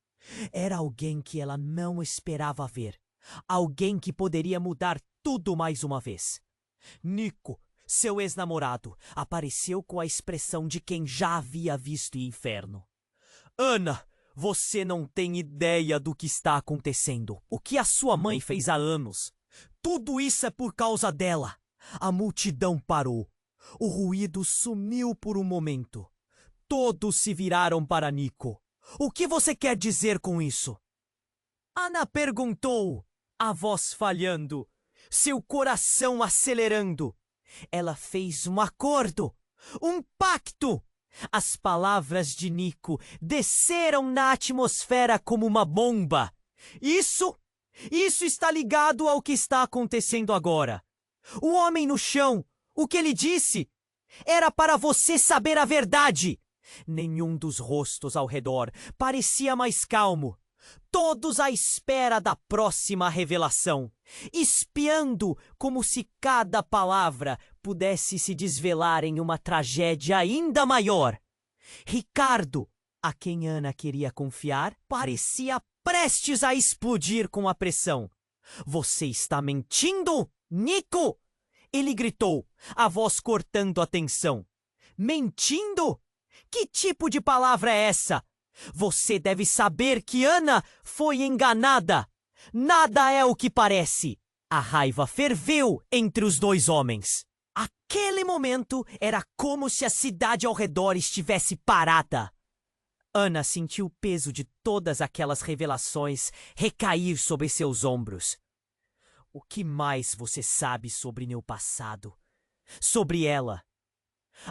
Era alguém que ela não esperava ver. Alguém que poderia mudar tudo mais uma vez. Nico, seu ex-namorado, apareceu com a expressão de quem já havia visto o inferno. Ana, você não tem ideia do que está acontecendo. O que a sua mãe fez há anos. Tudo isso é por causa dela. A multidão parou. O ruído sumiu por um momento. Todos se viraram para Nico. O que você quer dizer com isso? Ana perguntou, a voz falhando, seu coração acelerando. Ela fez um acordo, um pacto. As palavras de Nico desceram na atmosfera como uma bomba. Isso está ligado ao que está acontecendo agora. O homem no chão, o que ele disse? Era para você saber a verdade. Nenhum dos rostos ao redor parecia mais calmo. Todos à espera da próxima revelação, espiando como se cada palavra pudesse se desvelar em uma tragédia ainda maior. Ricardo, a quem Ana queria confiar, parecia prestes a explodir com a pressão. Você está mentindo, Nico? Ele gritou, a voz cortando a tensão. Mentindo? Que tipo de palavra é essa? Você deve saber que Ana foi enganada. Nada é o que parece. A raiva ferveu entre os dois homens. Aquele momento era como se a cidade ao redor estivesse parada. Ana sentiu o peso de todas aquelas revelações recair sobre seus ombros. O que mais você sabe sobre meu passado? Sobre ela?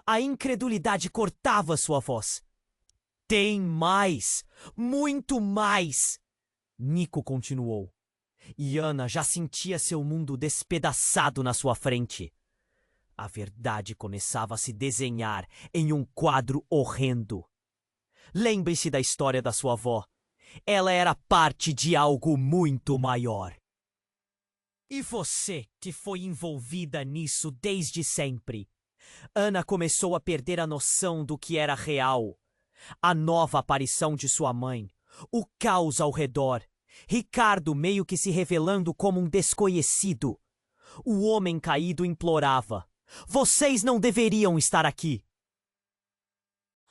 A incredulidade cortava sua voz. Tem mais! Muito mais! Nico continuou. E Ana já sentia seu mundo despedaçado na sua frente. A verdade começava a se desenhar em um quadro horrendo. Lembre-se da história da sua avó. Ela era parte de algo muito maior. E você, que foi envolvida nisso desde sempre. Ana começou a perder a noção do que era real. A nova aparição de sua mãe, o caos ao redor, Ricardo meio que se revelando como um desconhecido. O homem caído implorava: vocês não deveriam estar aqui.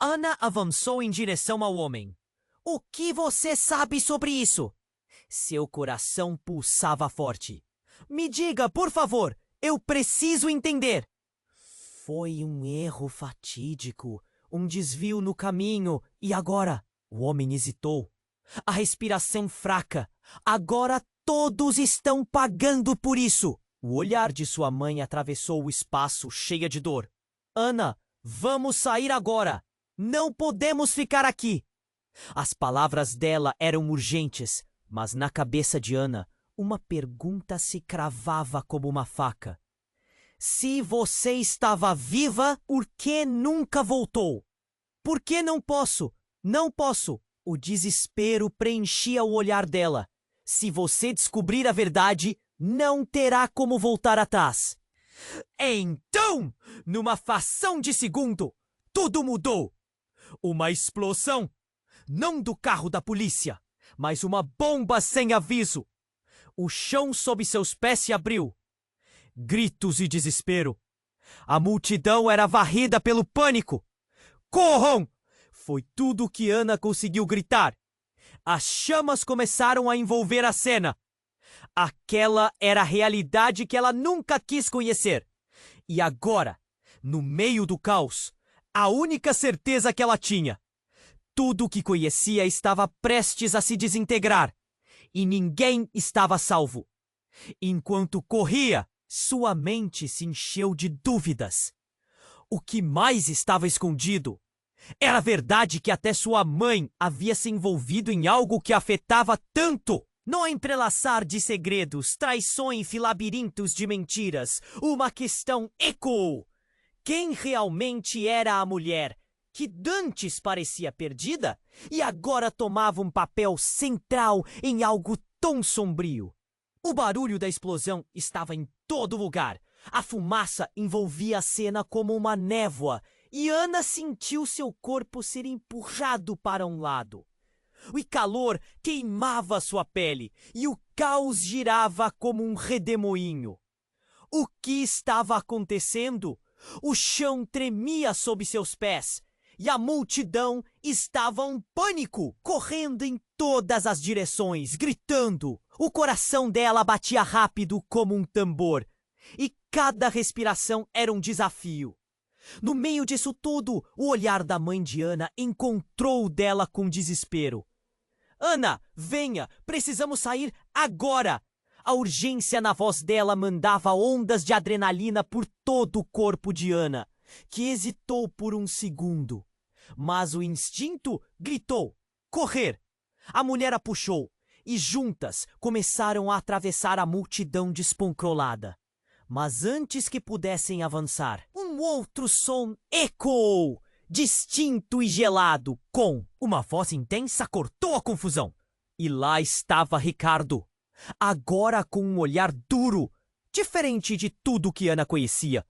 Ana avançou em direção ao homem. O que você sabe sobre isso? Seu coração pulsava forte. Me diga, por favor, eu preciso entender. Foi um erro fatídico, um desvio no caminho, e agora? O homem hesitou. A respiração fraca. Agora todos estão pagando por isso. O olhar de sua mãe atravessou o espaço, cheia de dor. Ana, vamos sair agora. Não podemos ficar aqui. As palavras dela eram urgentes, mas na cabeça de Ana, uma pergunta se cravava como uma faca. Se você estava viva, por que nunca voltou? Por que não posso? Não posso. O desespero preenchia o olhar dela. Se você descobrir a verdade, não terá como voltar atrás. Então, numa fração de segundo, tudo mudou. Uma explosão. Não do carro da polícia, mas uma bomba sem aviso. O chão sob seus pés se abriu. Gritos e desespero. A multidão era varrida pelo pânico. Corram! Foi tudo o que Ana conseguiu gritar. As chamas começaram a envolver a cena. Aquela era a realidade que ela nunca quis conhecer. E agora, no meio do caos, a única certeza que ela tinha: tudo o que conhecia estava prestes a se desintegrar. E ninguém estava salvo. Enquanto corria, sua mente se encheu de dúvidas. O que mais estava escondido? Era verdade que até sua mãe havia se envolvido em algo que afetava tanto. No entrelaçar de segredos, traições e labirintos de mentiras, uma questão ecoou. Quem realmente era a mulher que dantes parecia perdida e agora tomava um papel central em algo tão sombrio? O barulho da explosão estava em todo lugar. A fumaça envolvia a cena como uma névoa e Ana sentiu seu corpo ser empurrado para um lado. O calor queimava sua pele e o caos girava como um redemoinho. O que estava acontecendo? O chão tremia sob seus pés e a multidão estava em pânico, correndo em todas as direções, gritando. O coração dela batia rápido como um tambor e cada respiração era um desafio. No meio disso tudo, o olhar da mãe de Ana encontrou dela com desespero. Ana, venha, precisamos sair agora! A urgência na voz dela mandava ondas de adrenalina por todo o corpo de Ana, que hesitou por um segundo. Mas o instinto gritou: correr! A mulher a puxou e juntas começaram a atravessar a multidão descontrolada. Mas antes que pudessem avançar, um outro som ecoou, distinto e gelado, com uma voz intensa cortou a confusão. E lá estava Ricardo, agora com um olhar duro, diferente de tudo que Ana conhecia.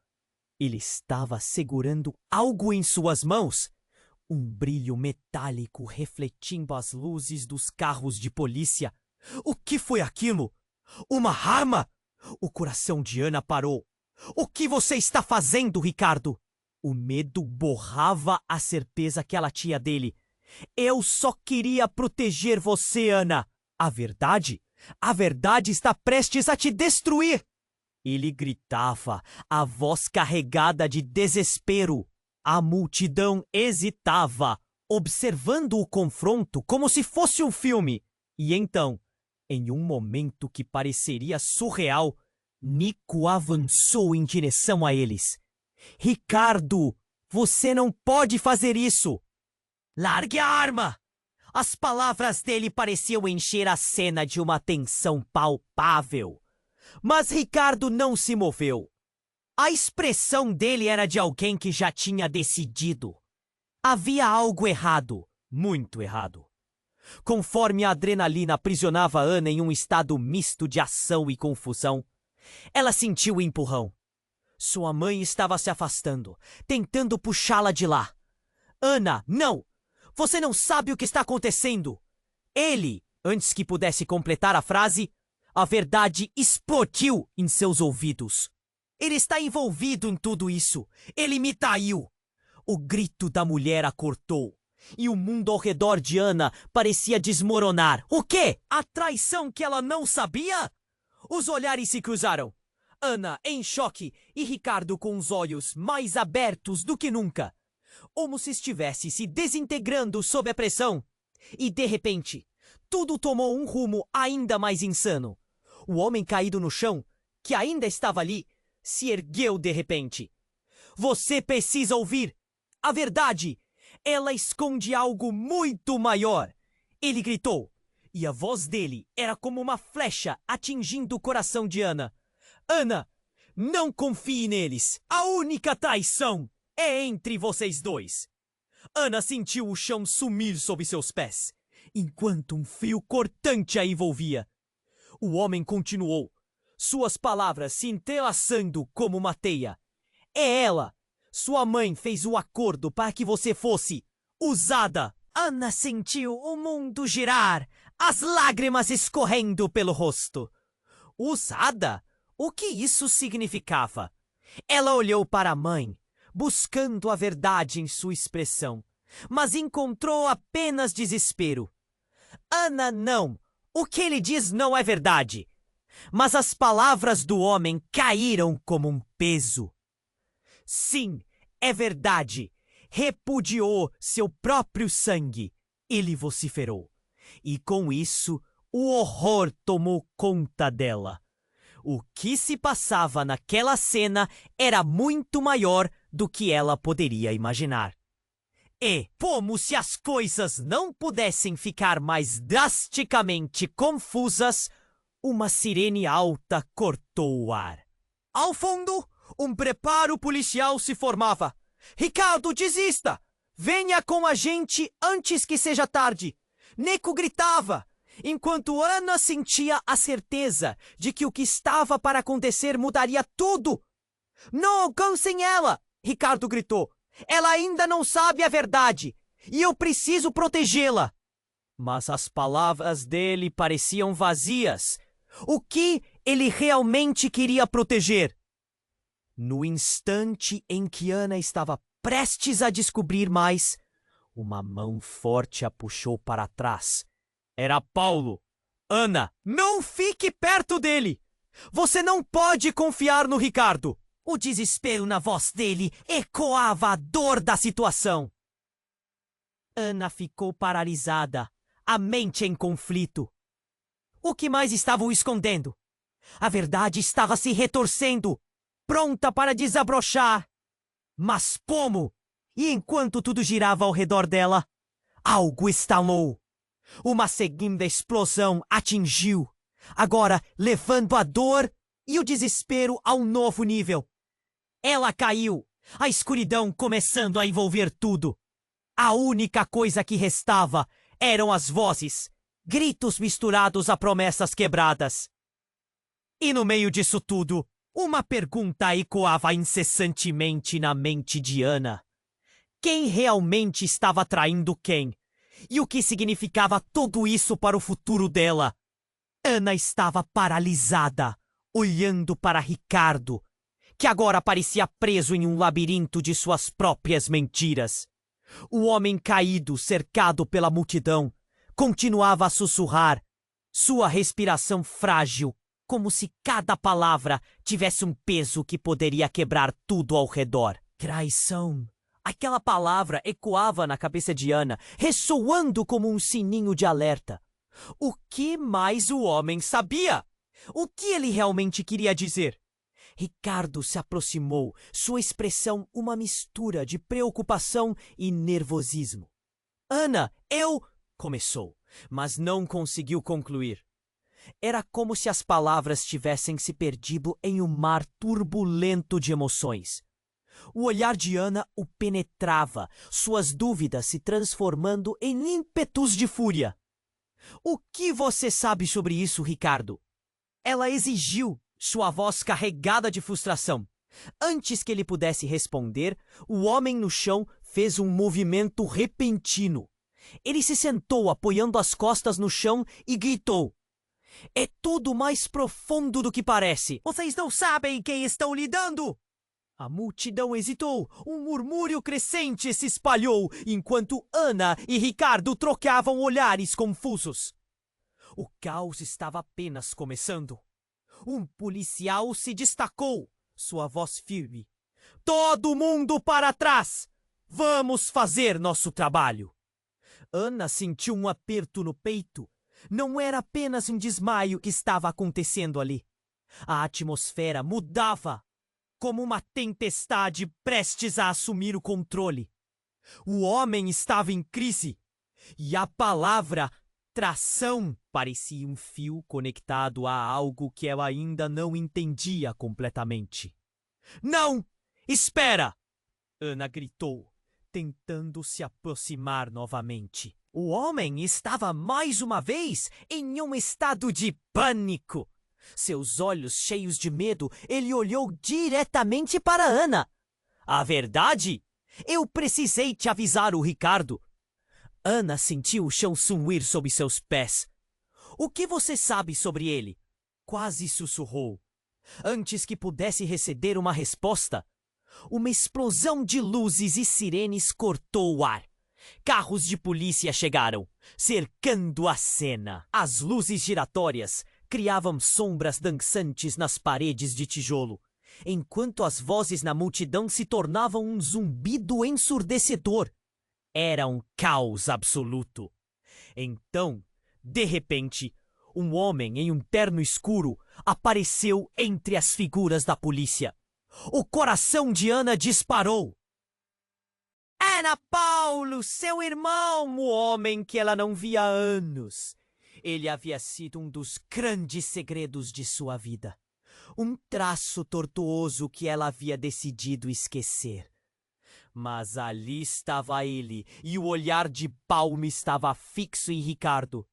Ele estava segurando algo em suas mãos. Um brilho metálico refletindo as luzes dos carros de polícia. O que foi aquilo? Uma arma? O coração de Ana parou. O que você está fazendo, Ricardo? O medo borrava a certeza que ela tinha dele. Eu só queria proteger você, Ana. A verdade está prestes a te destruir. Ele gritava, a voz carregada de desespero. A multidão hesitava, observando o confronto como se fosse um filme. E então, em um momento que pareceria surreal, Nico avançou em direção a eles. Ricardo, você não pode fazer isso! Largue a arma! As palavras dele pareciam encher a cena de uma tensão palpável. Mas Ricardo não se moveu. A expressão dele era de alguém que já tinha decidido. Havia algo errado, muito errado. Conforme a adrenalina aprisionava Ana em um estado misto de ação e confusão, ela sentiu o empurrão. Sua mãe estava se afastando, tentando puxá-la de lá. Ana, não! Você não sabe o que está acontecendo! Ele, antes que pudesse completar a frase, a verdade explodiu em seus ouvidos. Ele está envolvido em tudo isso. Ele me traiu. O grito da mulher a cortou. E o mundo ao redor de Ana parecia desmoronar. O quê? A traição que ela não sabia? Os olhares se cruzaram. Ana em choque e Ricardo com os olhos mais abertos do que nunca. Como se estivesse se desintegrando sob a pressão. E de repente, tudo tomou um rumo ainda mais insano. O homem caído no chão, que ainda estava ali, se ergueu de repente. Você precisa ouvir. A verdade, ela esconde algo muito maior. Ele gritou, e a voz dele era como uma flecha atingindo o coração de Ana. Ana, não confie neles. A única traição é entre vocês dois. Ana sentiu o chão sumir sob seus pés, enquanto um fio cortante a envolvia. O homem continuou, suas palavras se entrelaçando como uma teia. É ela! Sua mãe fez o acordo para que você fosse usada. Ana sentiu o mundo girar, as lágrimas escorrendo pelo rosto. Usada? O que isso significava? Ela olhou para a mãe, buscando a verdade em sua expressão, mas encontrou apenas desespero. Ana, não! O que ele diz não é verdade. Mas as palavras do homem caíram como um peso. Sim, é verdade. Repudiou seu próprio sangue. Ele vociferou. E com isso, o horror tomou conta dela. O que se passava naquela cena era muito maior do que ela poderia imaginar. E, como se as coisas não pudessem ficar mais drasticamente confusas, uma sirene alta cortou o ar. Ao fundo, um preparo policial se formava. Ricardo, desista! Venha com a gente antes que seja tarde! Nico gritava, enquanto Ana sentia a certeza de que o que estava para acontecer mudaria tudo. Não alcancem ela! Ricardo gritou. Ela ainda não sabe a verdade, e eu preciso protegê-la. Mas as palavras dele pareciam vazias. O que ele realmente queria proteger? No instante em que Ana estava prestes a descobrir mais, uma mão forte a puxou para trás. Era Paulo. Ana, não fique perto dele! Você não pode confiar no Ricardo! O desespero na voz dele ecoava a dor da situação. Ana ficou paralisada, a mente em conflito. O que mais estavam escondendo? A verdade estava se retorcendo, pronta para desabrochar. Mas como? E enquanto tudo girava ao redor dela, algo estalou. Uma segunda explosão atingiu, agora levando a dor e o desespero a um novo nível. Ela caiu, a escuridão começando a envolver tudo. A única coisa que restava eram as vozes, gritos misturados a promessas quebradas. E no meio disso tudo, Uma pergunta ecoava incessantemente na mente de Ana. Quem realmente estava traindo quem? E o que significava tudo isso para o futuro dela? Ana estava paralisada, olhando para Ricardo, que agora parecia preso em um labirinto de suas próprias mentiras. O homem caído, cercado pela multidão, continuava a sussurrar, sua respiração frágil, como se cada palavra tivesse um peso que poderia quebrar tudo ao redor. Traição. Aquela palavra ecoava na cabeça de Ana, ressoando como um sininho de alerta. O que mais o homem sabia? O que ele realmente queria dizer? Ricardo se aproximou, sua expressão uma mistura de preocupação e nervosismo. Ana, começou, mas não conseguiu concluir. Era como se as palavras tivessem se perdido em um mar turbulento de emoções. O olhar de Ana o penetrava, suas dúvidas se transformando em ímpetos de fúria. O que você sabe sobre isso, Ricardo? Ela exigiu, sua voz carregada de frustração. Antes que ele pudesse responder, o homem no chão fez um movimento repentino. Ele se sentou apoiando as costas no chão e gritou. É tudo mais profundo do que parece. Vocês não sabem quem estão lidando! A multidão hesitou. Um murmúrio crescente se espalhou, enquanto Ana e Ricardo trocavam olhares confusos. O caos estava apenas começando. Um policial se destacou, sua voz firme. Todo mundo para trás! Vamos fazer nosso trabalho! Ana sentiu um aperto no peito. Não era apenas um desmaio que estava acontecendo ali. A atmosfera mudava, como uma tempestade prestes a assumir o controle. O homem estava em crise, e a palavra tração parecia um fio conectado a algo que ela ainda não entendia completamente. Não! Espera! Ana gritou, tentando se aproximar novamente. O homem estava mais uma vez em um estado de pânico. Seus olhos cheios de medo, ele olhou diretamente para Ana. A verdade? Eu precisei te avisar, o Ricardo. Ana sentiu o chão sumir sob seus pés. O que você sabe sobre ele? Quase sussurrou. Antes que pudesse receber uma resposta, uma explosão de luzes e sirenes cortou o ar. Carros de polícia chegaram, cercando a cena. As luzes giratórias criavam sombras dançantes nas paredes de tijolo, enquanto as vozes na multidão se tornavam um zumbido ensurdecedor. Era um caos absoluto. Então, de repente, um homem em um terno escuro apareceu entre as figuras da polícia. O coração de Ana disparou. Era Paulo, seu irmão, o homem que ela não via há anos. Ele havia sido um dos grandes segredos de sua vida. Um traço tortuoso que ela havia decidido esquecer. Mas ali estava ele, e o olhar de Paulo estava fixo em Ricardo,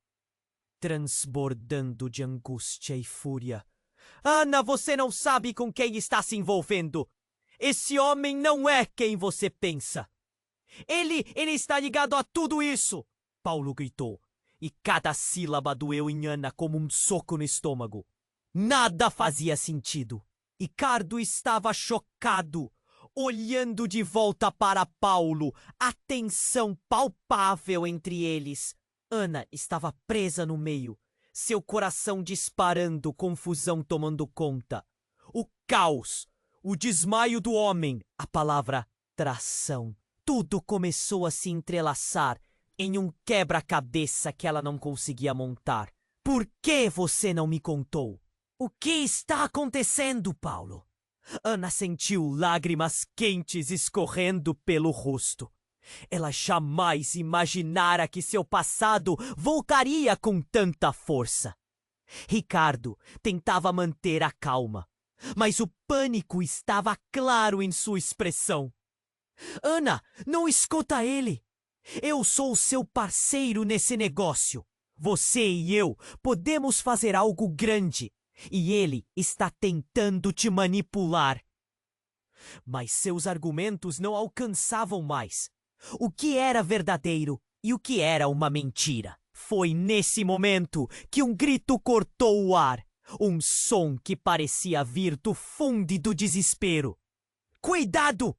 transbordando de angústia e fúria. Ana, você não sabe com quem está se envolvendo. Esse homem não é quem você pensa. Ele está ligado a tudo isso! Paulo gritou, e cada sílaba doeu em Ana como um soco no estômago. Nada fazia sentido. Ricardo estava chocado, olhando de volta para Paulo, a tensão palpável entre eles. Ana estava presa no meio, seu coração disparando, confusão tomando conta. O caos, o desmaio do homem, a palavra tração. Tudo começou a se entrelaçar em um quebra-cabeça que ela não conseguia montar. Por que você não me contou? O que está acontecendo, Paulo? Ana sentiu lágrimas quentes escorrendo pelo rosto. Ela jamais imaginara que seu passado voltaria com tanta força. Ricardo tentava manter a calma, mas o pânico estava claro em sua expressão. Ana, não escuta ele. Eu sou seu parceiro nesse negócio. Você e eu podemos fazer algo grande. e ele está tentando te manipular. Mas seus argumentos não alcançavam mais. O que era verdadeiro e o que era uma mentira? Foi nesse momento que um grito cortou o ar. Um som que parecia vir do fundo do desespero. Cuidado!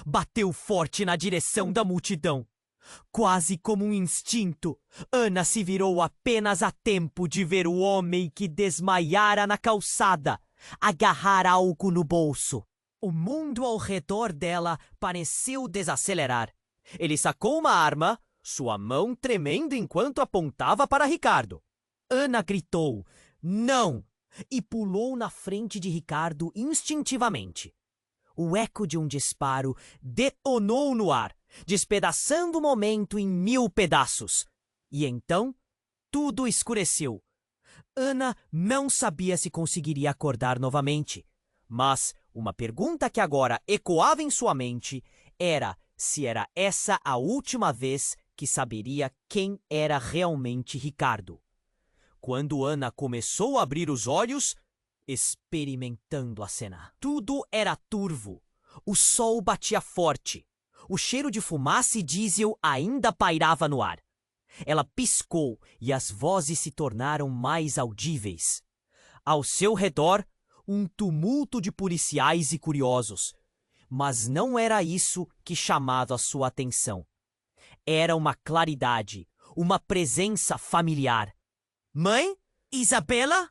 Bateu forte na direção da multidão. Quase como um instinto, Ana se virou apenas a tempo de ver o homem que desmaiara na calçada agarrar algo no bolso. O mundo ao redor dela pareceu desacelerar. Ele sacou uma arma, sua mão tremendo enquanto apontava para Ricardo. Ana gritou, "Não!" e pulou na frente de Ricardo instintivamente. O eco de um disparo detonou no ar, despedaçando o momento em 1000 pedaços. E então, tudo escureceu. Ana não sabia se conseguiria acordar novamente. Mas uma pergunta que agora ecoava em sua mente era se era essa a última vez que saberia quem era realmente Ricardo. Quando Ana começou a abrir os olhos, experimentando a cena, tudo era turvo. O sol batia forte. O cheiro de fumaça e diesel ainda pairava no ar. Ela piscou e as vozes se tornaram mais audíveis. Ao seu redor, um tumulto de policiais e curiosos. Mas não era isso que chamava a sua atenção. Era uma claridade, uma presença familiar. "Mãe? Isabela?"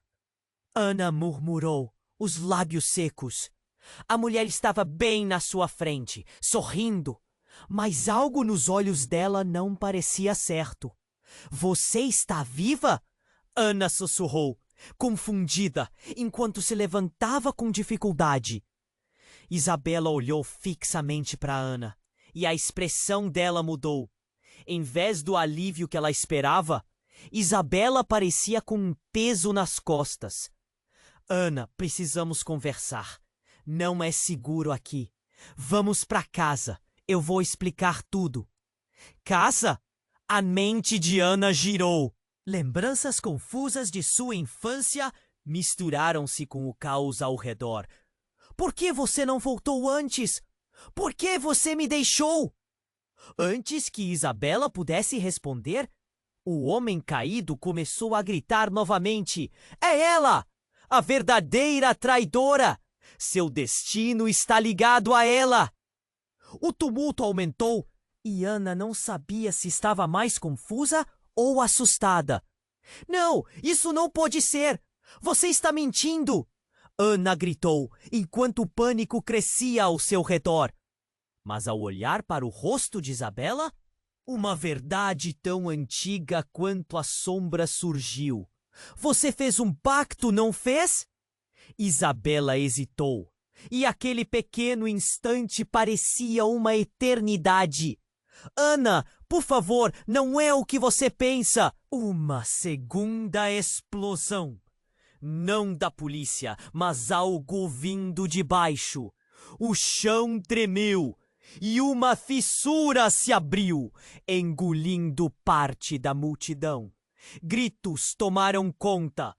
Ana murmurou, os lábios secos. A mulher estava bem na sua frente, sorrindo, mas algo nos olhos dela não parecia certo. "Você está viva?" Ana sussurrou, confundida, enquanto se levantava com dificuldade. Isabela olhou fixamente para Ana, e a expressão dela mudou. Em vez do alívio que ela esperava, Isabela parecia com um peso nas costas. "Ana, precisamos conversar. Não é seguro aqui. Vamos para casa. Eu vou explicar tudo." Casa? A mente de Ana girou. Lembranças confusas de sua infância misturaram-se com o caos ao redor. "Por que você não voltou antes? Por que você me deixou?" Antes que Isabela pudesse responder, o homem caído começou a gritar novamente. "É ela! A verdadeira traidora! Seu destino está ligado a ela!" O tumulto aumentou e Ana não sabia se estava mais confusa ou assustada. "Não, isso não pode ser! Você está mentindo!" Ana gritou, enquanto o pânico crescia ao seu redor. Mas ao olhar para o rosto de Isabela, uma verdade tão antiga quanto a sombra surgiu. "Você fez um pacto, não fez?" Isabela hesitou, e aquele pequeno instante parecia uma eternidade. "Ana, por favor, não é o que você pensa!" Uma segunda explosão. Não da polícia, mas algo vindo de baixo. O chão tremeu e uma fissura se abriu, engolindo parte da multidão. Gritos tomaram conta,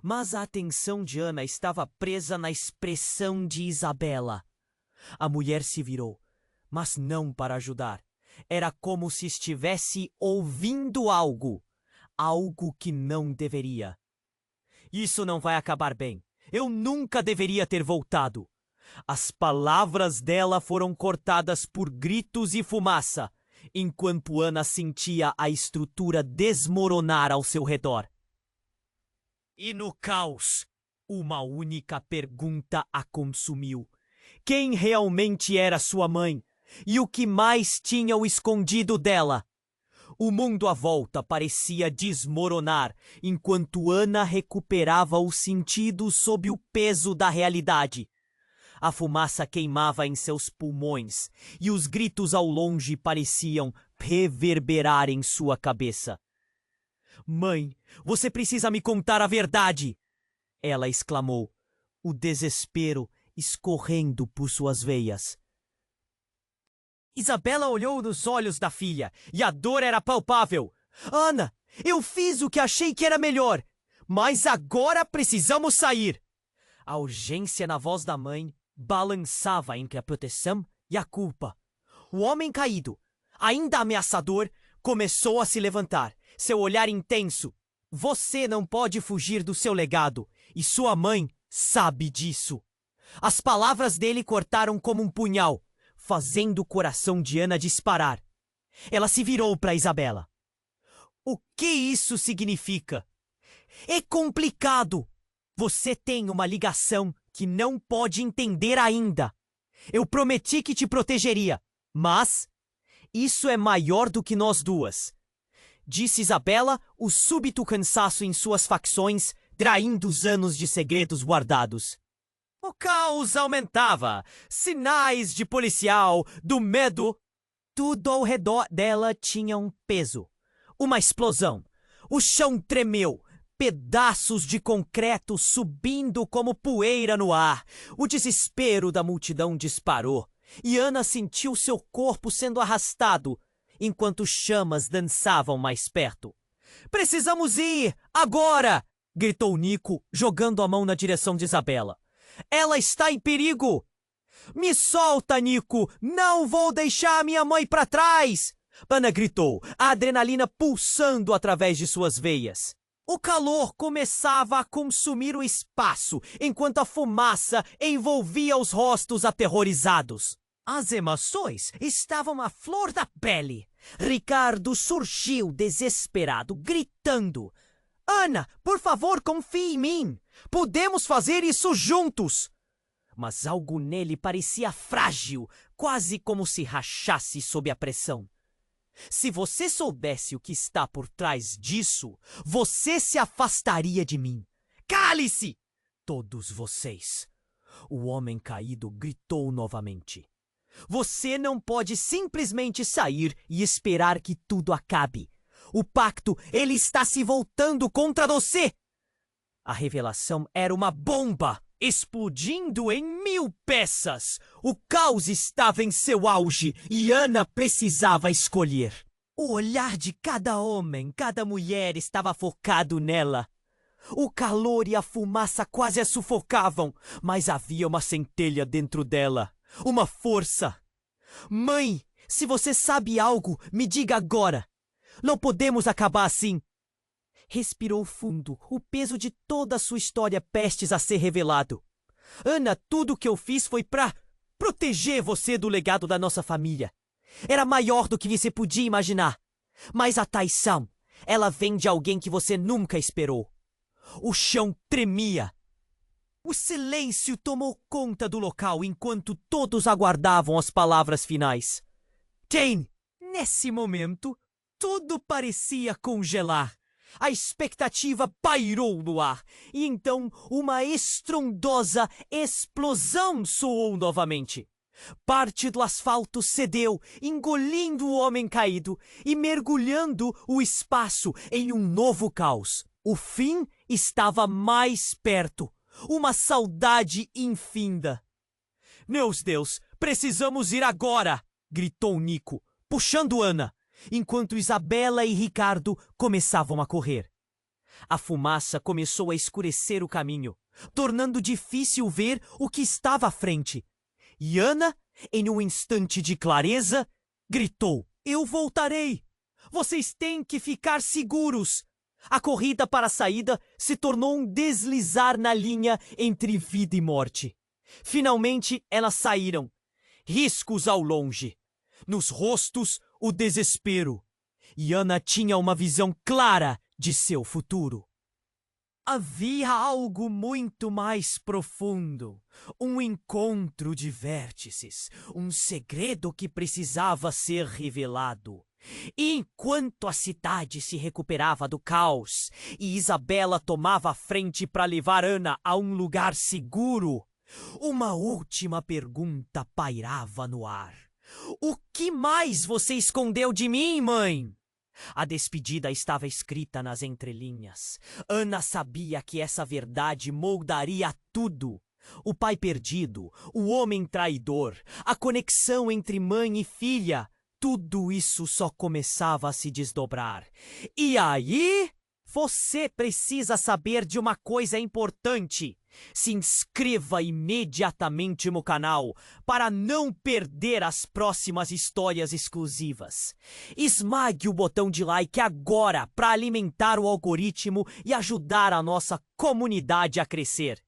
mas a atenção de Ana estava presa na expressão de Isabela. A mulher se virou, mas não para ajudar. Era como se estivesse ouvindo algo, algo que não deveria. "Isso não vai acabar bem. Eu nunca deveria ter voltado." As palavras dela foram cortadas por gritos e fumaça, enquanto Ana sentia a estrutura desmoronar ao seu redor. E no caos, uma única pergunta a consumiu. Quem realmente era sua mãe? E o que mais tinham escondido dela? O mundo à volta parecia desmoronar, enquanto Ana recuperava o sentido sob o peso da realidade. A fumaça queimava em seus pulmões, e os gritos ao longe pareciam reverberar em sua cabeça. "Mãe, você precisa me contar a verdade!" ela exclamou, o desespero escorrendo por suas veias. Isabela olhou nos olhos da filha, e a dor era palpável. "Ana, eu fiz o que achei que era melhor, Mas agora precisamos sair! A urgência na voz da mãe balançava entre a proteção e a culpa. O homem caído, ainda ameaçador, começou a se levantar, seu olhar intenso. Você não pode fugir do seu legado, e sua mãe sabe disso. As palavras dele cortaram como um punhal, fazendo o coração de Ana disparar. Ela se virou para Isabela. O que isso significa? É complicado. Você tem uma ligação que não pode entender ainda. Eu prometi que te protegeria, mas isso é maior do que nós duas. Disse Isabela, o súbito cansaço em suas facções, traindo os anos de segredos guardados. O caos aumentava, sinais de policial, do medo. Tudo ao redor dela tinha um peso. Uma explosão. O chão tremeu. Pedaços de concreto subindo como poeira no ar. O desespero da multidão disparou. E Ana sentiu seu corpo sendo arrastado, enquanto chamas dançavam mais perto. Precisamos ir! Agora! Gritou Nico, jogando a mão na direção de Isabela. Ela está em perigo! Me solta, Nico! Não vou deixar minha mãe para trás! Ana gritou, a adrenalina pulsando através de suas veias. O calor começava a consumir o espaço, enquanto a fumaça envolvia os rostos aterrorizados. As emoções estavam à flor da pele. Ricardo surgiu desesperado, gritando: Ana, por favor, confie em mim! Podemos fazer isso juntos! Mas algo nele parecia frágil, quase como se rachasse sob a pressão. Se você soubesse o que está por trás disso, você se afastaria de mim. Cale-se! Todos vocês! O homem caído gritou novamente. Você não pode simplesmente sair e esperar que tudo acabe. O pacto, ele está se voltando contra você! A revelação era uma bomba, explodindo em 1000 peças. O caos estava em seu auge e Ana precisava escolher. O olhar de cada homem, cada mulher estava focado nela. O calor e a fumaça quase a sufocavam, mas havia uma centelha dentro dela, uma força. Mãe, se você sabe algo, me diga agora. Não podemos acabar assim. Respirou fundo, o peso de toda a sua história prestes a ser revelado. Ana, tudo o que eu fiz foi para proteger você do legado da nossa família. Era maior do que você podia imaginar. Mas a traição, ela vem de alguém que você nunca esperou. O chão tremia. O silêncio tomou conta do local enquanto todos aguardavam as palavras finais. Jane, nesse momento, tudo parecia congelar. A expectativa pairou no ar, e então uma estrondosa explosão soou novamente. Parte do asfalto cedeu, engolindo o homem caído e mergulhando o espaço em um novo caos. O fim estava mais perto, uma saudade infinda. Meus Deus, precisamos ir agora! Gritou Nico, puxando Ana, enquanto Isabela e Ricardo começavam a correr. A fumaça começou a escurecer o caminho, tornando difícil ver o que estava à frente. E Ana, em um instante de clareza, gritou: Eu voltarei! Vocês têm que ficar seguros! A corrida para a saída se tornou um deslizar na linha entre vida e morte. Finalmente elas saíram, riscos ao longe. Nos rostos, o desespero. E Ana tinha uma visão clara de seu futuro. Havia algo muito mais profundo, um encontro de vértices, um segredo que precisava ser revelado. E enquanto a cidade se recuperava do caos e Isabela tomava a frente para levar Ana a um lugar seguro, uma última pergunta pairava no ar. O que mais você escondeu de mim, mãe? A despedida estava escrita nas entrelinhas. Ana sabia que essa verdade moldaria tudo. O pai perdido, o homem traidor, a conexão entre mãe e filha. Tudo isso só começava a se desdobrar. E aí Você precisa saber de uma coisa importante. Se inscreva imediatamente no canal para não perder as próximas histórias exclusivas. Esmague o botão de like agora para alimentar o algoritmo e ajudar a nossa comunidade a crescer.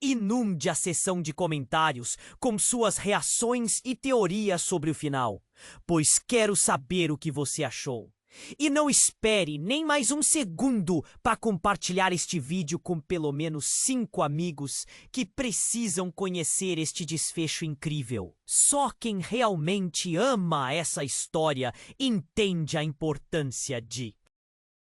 Inunde a seção de comentários com suas reações e teorias sobre o final, pois quero saber o que você achou. E não espere nem mais um segundo para compartilhar este vídeo com pelo menos 5 amigos que precisam conhecer este desfecho incrível. Só quem realmente ama essa história entende a importância de